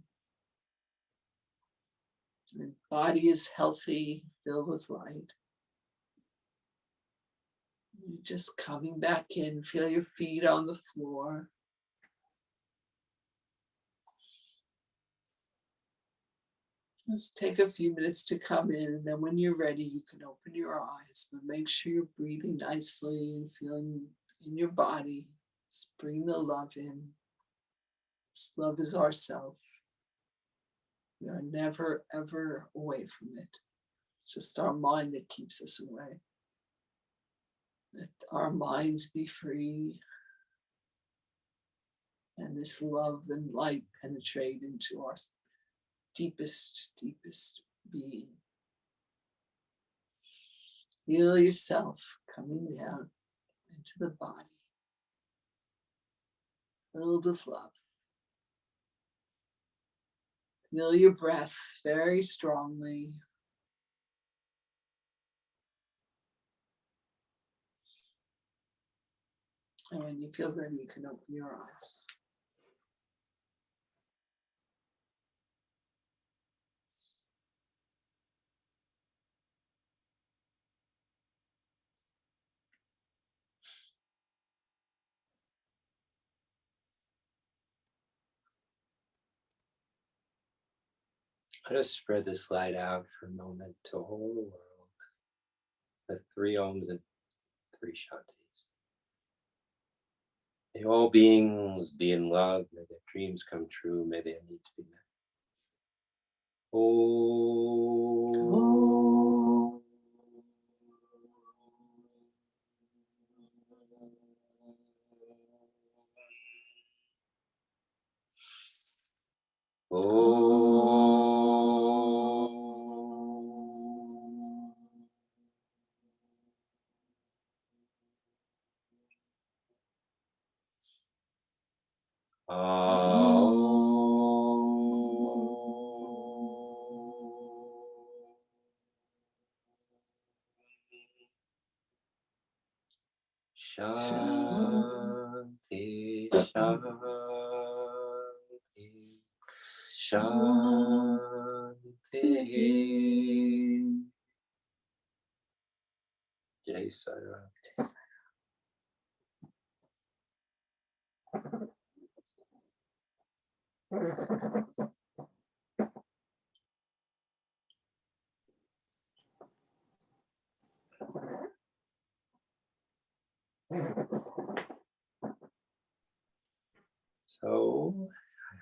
The body is healthy, filled with light. You're just coming back in, feel your feet on the floor. Just take a few minutes to come in, and then when you're ready, you can open your eyes, but make sure you're breathing nicely and feeling in your body. Just bring the love in. This love is ourself. We are never, ever away from it. It's just our mind that keeps us away. Let our minds be free. And this love and light penetrate into our deepest, deepest being. Feel yourself coming down into the body, filled with love. Feel your breath very strongly. And when you feel ready, you can open your eyes. Let us spread this light out for a moment to the whole world. The 3 Ohms and 3 Shantis. May all beings be in love. May their dreams come true. May their needs be met. Oh. Shanti, Shanti, Shanti. Jai Saira. So I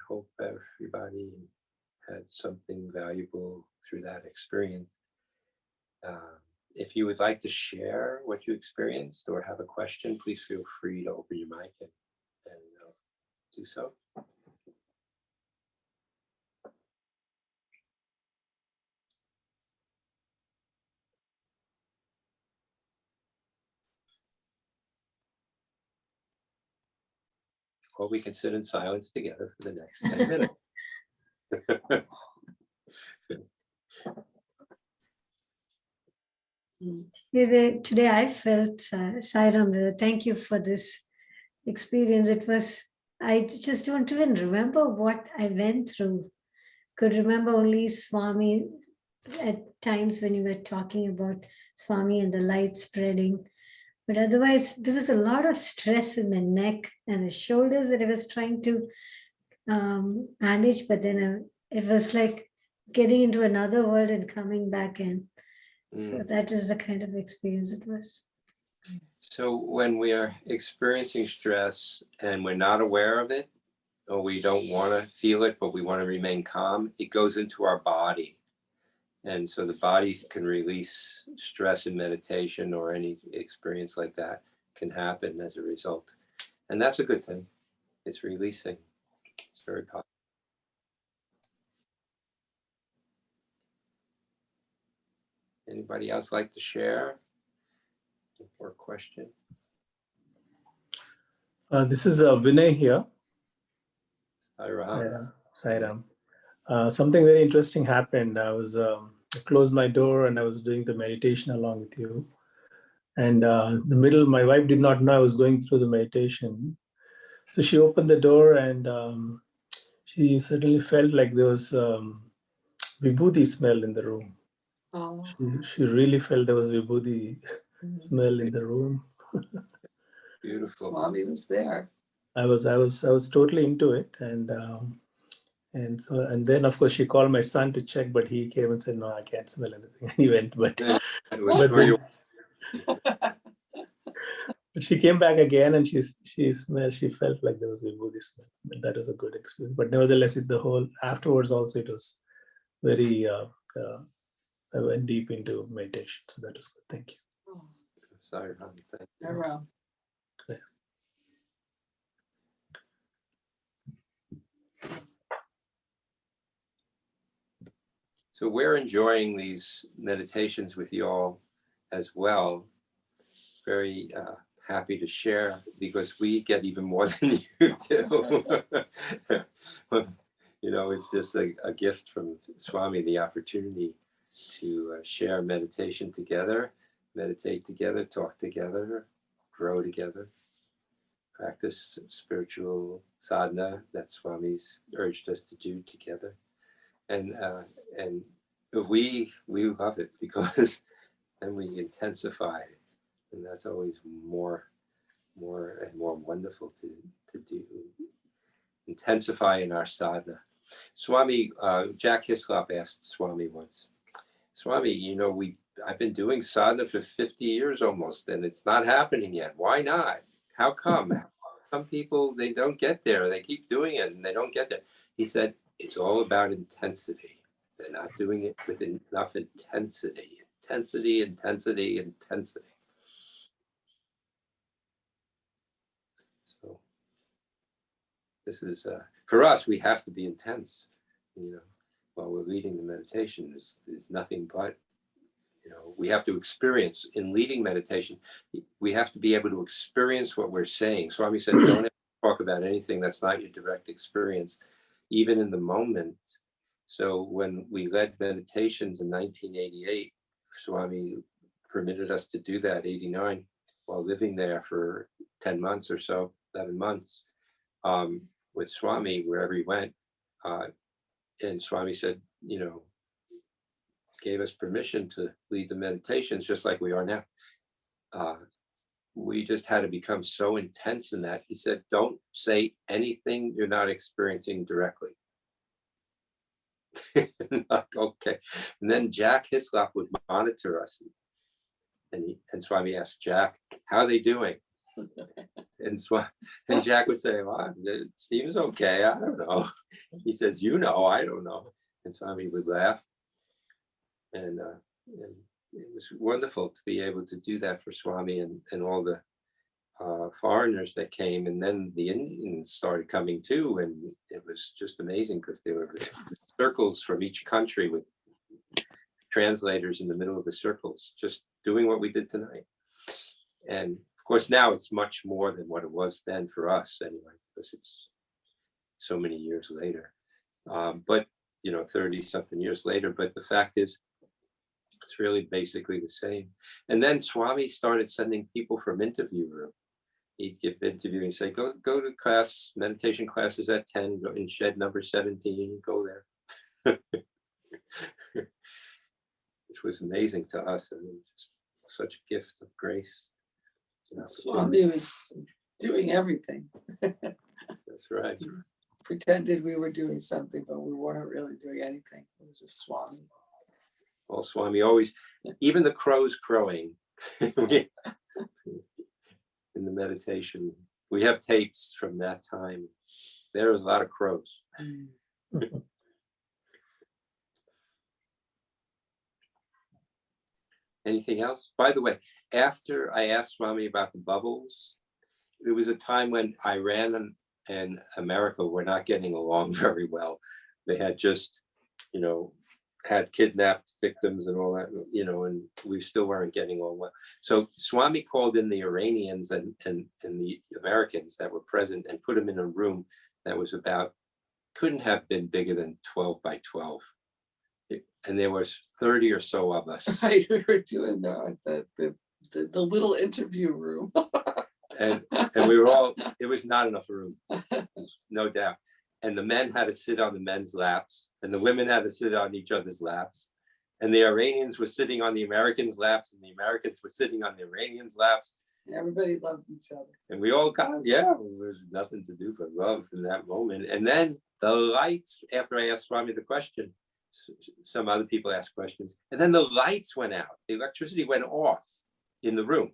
hope everybody had something valuable through that experience. If you would like to share what you experienced or have a question, please feel free to open your mic and do so. Or we can sit in silence together for the next 10 minutes. Today I felt, Sai Ram, thank you for this experience. It was I just don't even remember what I went through. Could remember only Swami at times when you were talking about Swami and the light spreading. But otherwise, there was a lot of stress in the neck and the shoulders that I was trying to manage, but then it was like getting into another world and coming back in. So that is the kind of experience it was. So when we are experiencing stress and we're not aware of it, or we don't want to feel it, but we want to remain calm, it goes into our body. And so the body can release stress in meditation, or any experience like that can happen as a result. And that's a good thing. It's releasing. It's very positive. Anybody else like to share or question? This is Vinay here. Hi, Ram. Sairam. Something very interesting happened. I closed my door and I was doing the meditation along with you. And my wife did not know I was going through the meditation. So she opened the door and she suddenly felt like there was vibhuti smell in the room. Oh. She really felt there was vibhuti smell in the room. Beautiful. Swami was there. I was totally into it, and then of course she called my son to check, but he came and said, "No, I can't smell anything." And he went, but she came back again, and she felt like there was a vibhuti smell. But that was a good experience. But nevertheless, afterwards also it was very. I went deep into meditation, so that was good. Thank you. Oh. Sorry, Ram. Thank you. Hi, Ram. So we're enjoying these meditations with you all as well. Very happy to share, because we get even more than you do. You know, it's just a gift from Swami, the opportunity to share meditation together, meditate together, talk together, grow together, practice spiritual sadhana that Swami's urged us to do together. And we love it, because then we intensify, and that's always more and more wonderful to do. Intensify in our sadhana. Swami, Jack Hislop asked Swami once, Swami, you know, I've been doing sadhana for 50 years almost, and it's not happening yet. Why not? How come? Some people, they don't get there. They keep doing it and they don't get there. He said, it's all about intensity. They're not doing it with enough intensity. Intensity, intensity, intensity. So this is, for us, we have to be intense, you know, while we're leading the meditation. There's nothing but, you know, we have to experience in leading meditation. We have to be able to experience what we're saying. Swami said, don't ever talk about anything that's not your direct experience, even in the moment. So when we led meditations in 1988, Swami permitted us to do that, 89, while living there for 10 months or so, 11 months, with Swami, wherever he went. And Swami said, you know, gave us permission to lead the meditations just like we are now. We just had to become so intense in that. He said, don't say anything you're not experiencing directly. Okay. And then Jack Hislop would monitor us. And Swami asked Jack, how are they doing? And Jack would say, well, Stephen's okay. I don't know. He says, you know, I don't know. And Swami would laugh. And it was wonderful to be able to do that for Swami and all the foreigners that came. And then the Indians started coming too. And it was just amazing, because there were circles from each country with translators in the middle of the circles, just doing what we did tonight. And of course, now it's much more than what it was then for us anyway, because it's so many years later. But, you know, 30 something years later. But the fact is, it's really basically the same. And then Swami started sending people from interview room. he'd give interview and say, go to class, meditation classes at 10, go in shed number 17, go there. Which was amazing to us. I mean, just such a gift of grace. Swami was doing everything. That's right. Pretended we were doing something, but we weren't really doing anything. It was just Swami. Well, Swami always, even the crows crowing in the meditation. We have tapes from that time. There was a lot of crows. Anything else? By the way, after I asked Swami about the bubbles, it was a time when Iran and America were not getting along very well. They had just, had kidnapped victims and all that, and we still weren't getting along well. So Swami called in the Iranians and the Americans that were present and put them in a room that was couldn't have been bigger than 12 by 12. And there was 30 or so of us. Right, we were doing the little interview room. and we were all, it was not enough room, no doubt. And the men had to sit on the men's laps, and the women had to sit on each other's laps. And the Iranians were sitting on the Americans' laps, and the Americans were sitting on the Iranians' laps. Everybody loved each other. And we all there was nothing to do but love in that moment. And then the lights, after I asked Swami the question, some other people asked questions, and then the lights went out. The electricity went off in the room,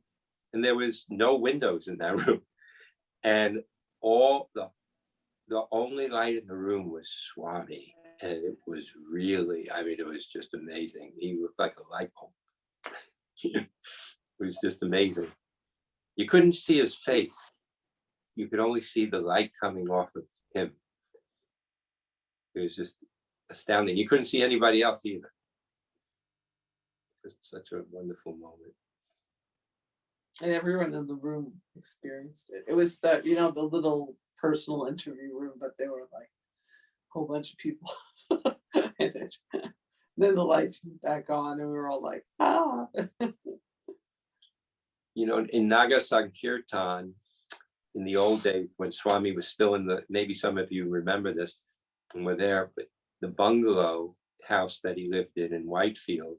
and there was no windows in that room. And the only light in the room was Swami. And it was really, it was just amazing. He looked like a light bulb. It was just amazing. You couldn't see his face. You could only see the light coming off of him. It was just astounding. You couldn't see anybody else either. Just such a wonderful moment. And everyone in the room experienced it. It was the little personal interview room, but there were like a whole bunch of people in it. Then the lights went back on and we were all like, ah. In Naga Sankirtan, in the old days when Swami was still maybe some of you remember this and were there, but the bungalow house that he lived in Whitefield,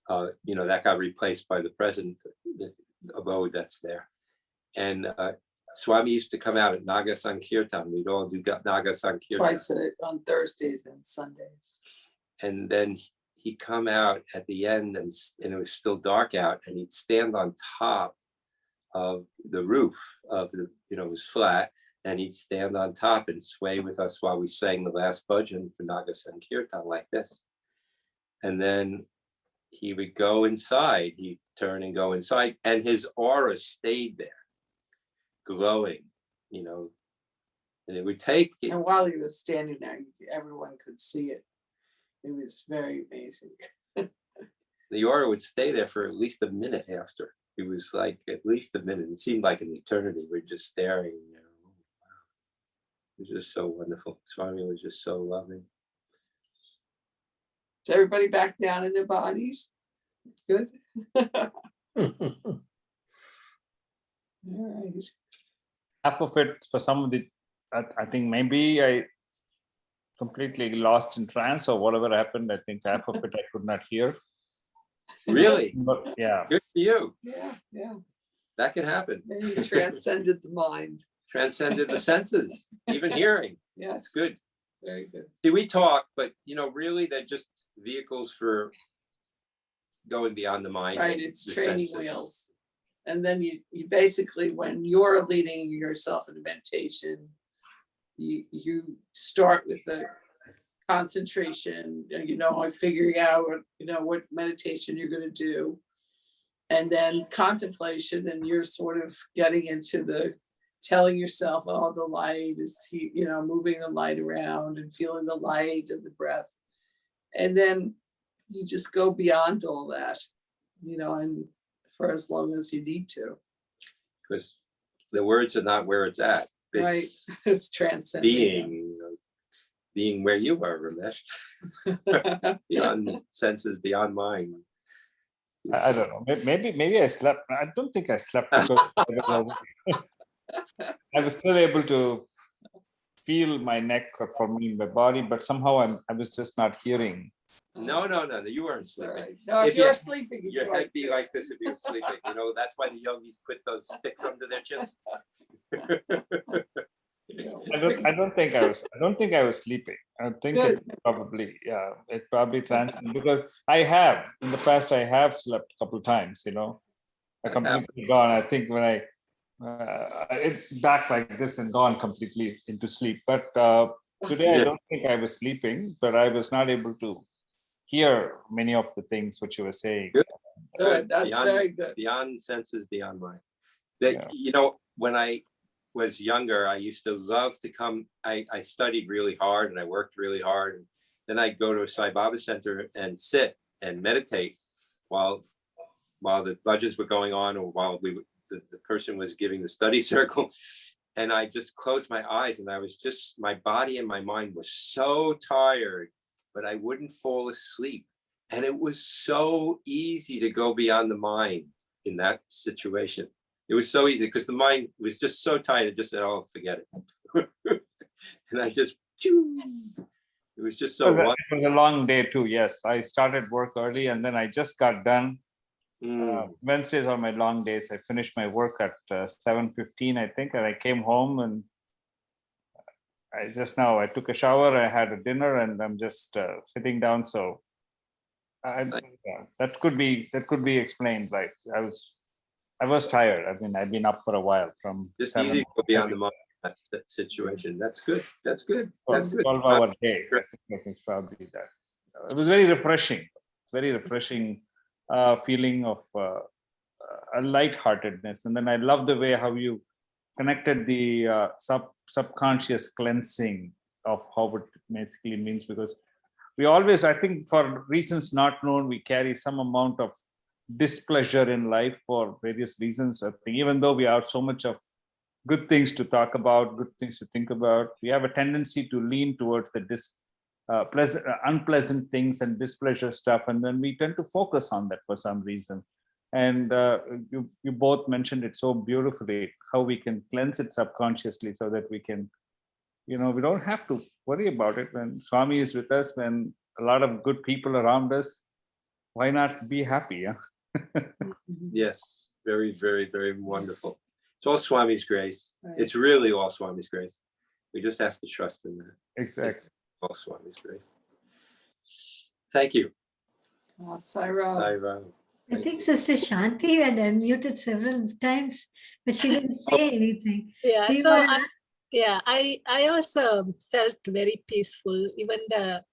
that got replaced by the present abode that's there. And Swami used to come out at Naga Sankirtan. We'd all do Naga Sankirtan. Twice on Thursdays and Sundays. And then he'd come out at the end and it was still dark out, and he'd stand on top of the roof of it was flat, and he'd stand on top and sway with us while we sang the last bhajan for Naga Sankirtan like this. And then he would go inside, he'd turn and go inside, and his aura stayed there, glowing, and it would take. And while he was standing there, everyone could see it. It was very amazing. The aura would stay there for at least a minute after. It was like at least a minute. It seemed like an eternity. We're just staring, It was just so wonderful. Swami was just so loving. Is everybody back down in their bodies? Good. All right. Half of it, for some of I think maybe I completely lost in trance or whatever happened. I think half of it I could not hear. Really? But yeah. Good for you. Yeah. That can happen. Maybe you transcended the mind. Transcended the senses, even hearing. Yes. It's good. Very good. See, we talk, but really they're just vehicles for going beyond the mind. Right, it's the training senses. wheels. And then you basically, when you're leading yourself in meditation, you start with the concentration, figuring out what meditation you're going to do, and then contemplation, and you're sort of getting into the telling yourself, oh, the light is, moving the light around and feeling the light and the breath. And then you just go beyond all that, and for as long as you need to. Because the words are not where it's at. It's right. It's transcending. Being where you are, Ramesh. Beyond senses, beyond mind. I don't know. Maybe I slept. I don't think I slept because I was still able to feel my neck for me in my body, but somehow I was just not hearing. No, you weren't All sleeping. right. No, if If you're you- sleeping, Your head be like this if you're sleeping. You know, that's why the yogis put those sticks under their chins. I don't think I was sleeping. I think it probably transcended because I have in the past I have slept a couple of times. You know, I completely gone. I think when I back like this and gone completely into sleep. But today I don't think I was sleeping, but I was not able to hear many of the things which you were saying. Good, that's Beyond- very good. Beyond senses, beyond mind. That, Yeah. you know, when I was younger, I used to love to come. I studied really hard and I worked really hard. And then I'd go to a Sai Baba center and sit and meditate while the budgets were going on, or while the person was giving the study circle. And I just closed my eyes and I was just, my body and my mind was so tired, but I wouldn't fall asleep. And it was so easy to go beyond the mind in that situation. It was so easy because the mind was just so tight. It just said, "Oh, forget it." And I just, it was just so It wonderful. was a long day too. Yes, I started work early and then I just got done. Wednesdays are my long days. I finished my work at 7:15, I think, and I came home and I took a shower. I had a dinner and I'm just sitting down. So that could be explained. Like I was tired. I mean, I've been up for a while from Just easy to go beyond the mind in that situation. That's good. That's good. That's good. 12-hour day. I think it's probably that. It was very refreshing. Very refreshing feeling of a lightheartedness. And then I love the way how you connected the subconscious cleansing of how it basically means, because we always, I think for reasons not known, we carry some amount of displeasure in life for various reasons. I think even though we have so much of good things to talk about, good things to think about, we have a tendency to lean towards the unpleasant things and displeasure stuff, and then we tend to focus on that for some reason. And you both mentioned it so beautifully, how we can cleanse it subconsciously so that we can, we don't have to worry about it. When Swami is with us, when a lot of good people around us, why not be happy? Yeah? Yes, very, very, very wonderful. It's all Swami's grace. Right. It's really all Swami's grace. We just have to trust in that. Exactly. All Swami's grace. Thank you. Saira. Saira. I think Sister Shanti had unmuted several times, but she didn't say anything. Yeah, Do you so wanna I also felt very peaceful. Even the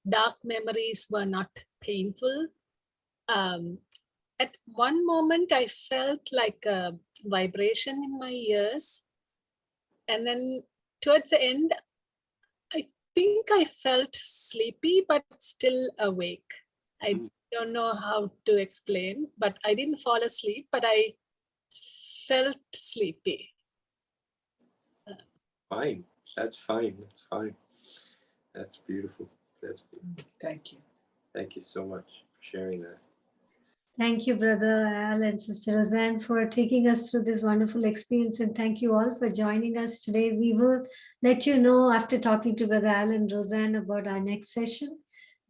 dark memories were not painful. At one moment, I felt like a vibration in my ears. And then towards the end, I think I felt sleepy, but still awake. I don't know how to explain, but I didn't fall asleep, but I felt sleepy. Fine. That's fine. That's fine. That's beautiful. That's beautiful. Thank you. Thank you so much for sharing that. Thank you, Brother Al and Sister Roseanne, for taking us through this wonderful experience. And thank you all for joining us today. We will let you know after talking to Brother Al and Roseanne about our next session,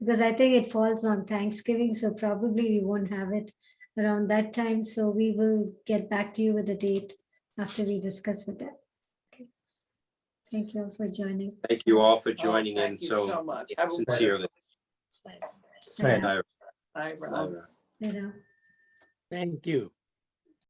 because I think it falls on Thanksgiving. So probably we won't have it around that time. So we will get back to you with a date after we discuss with them. Okay. Thank you all for joining. Thank you all for joining in Thank you so much. Have a sincerely. Sayonara. Saira. Saira. You know. Thank you.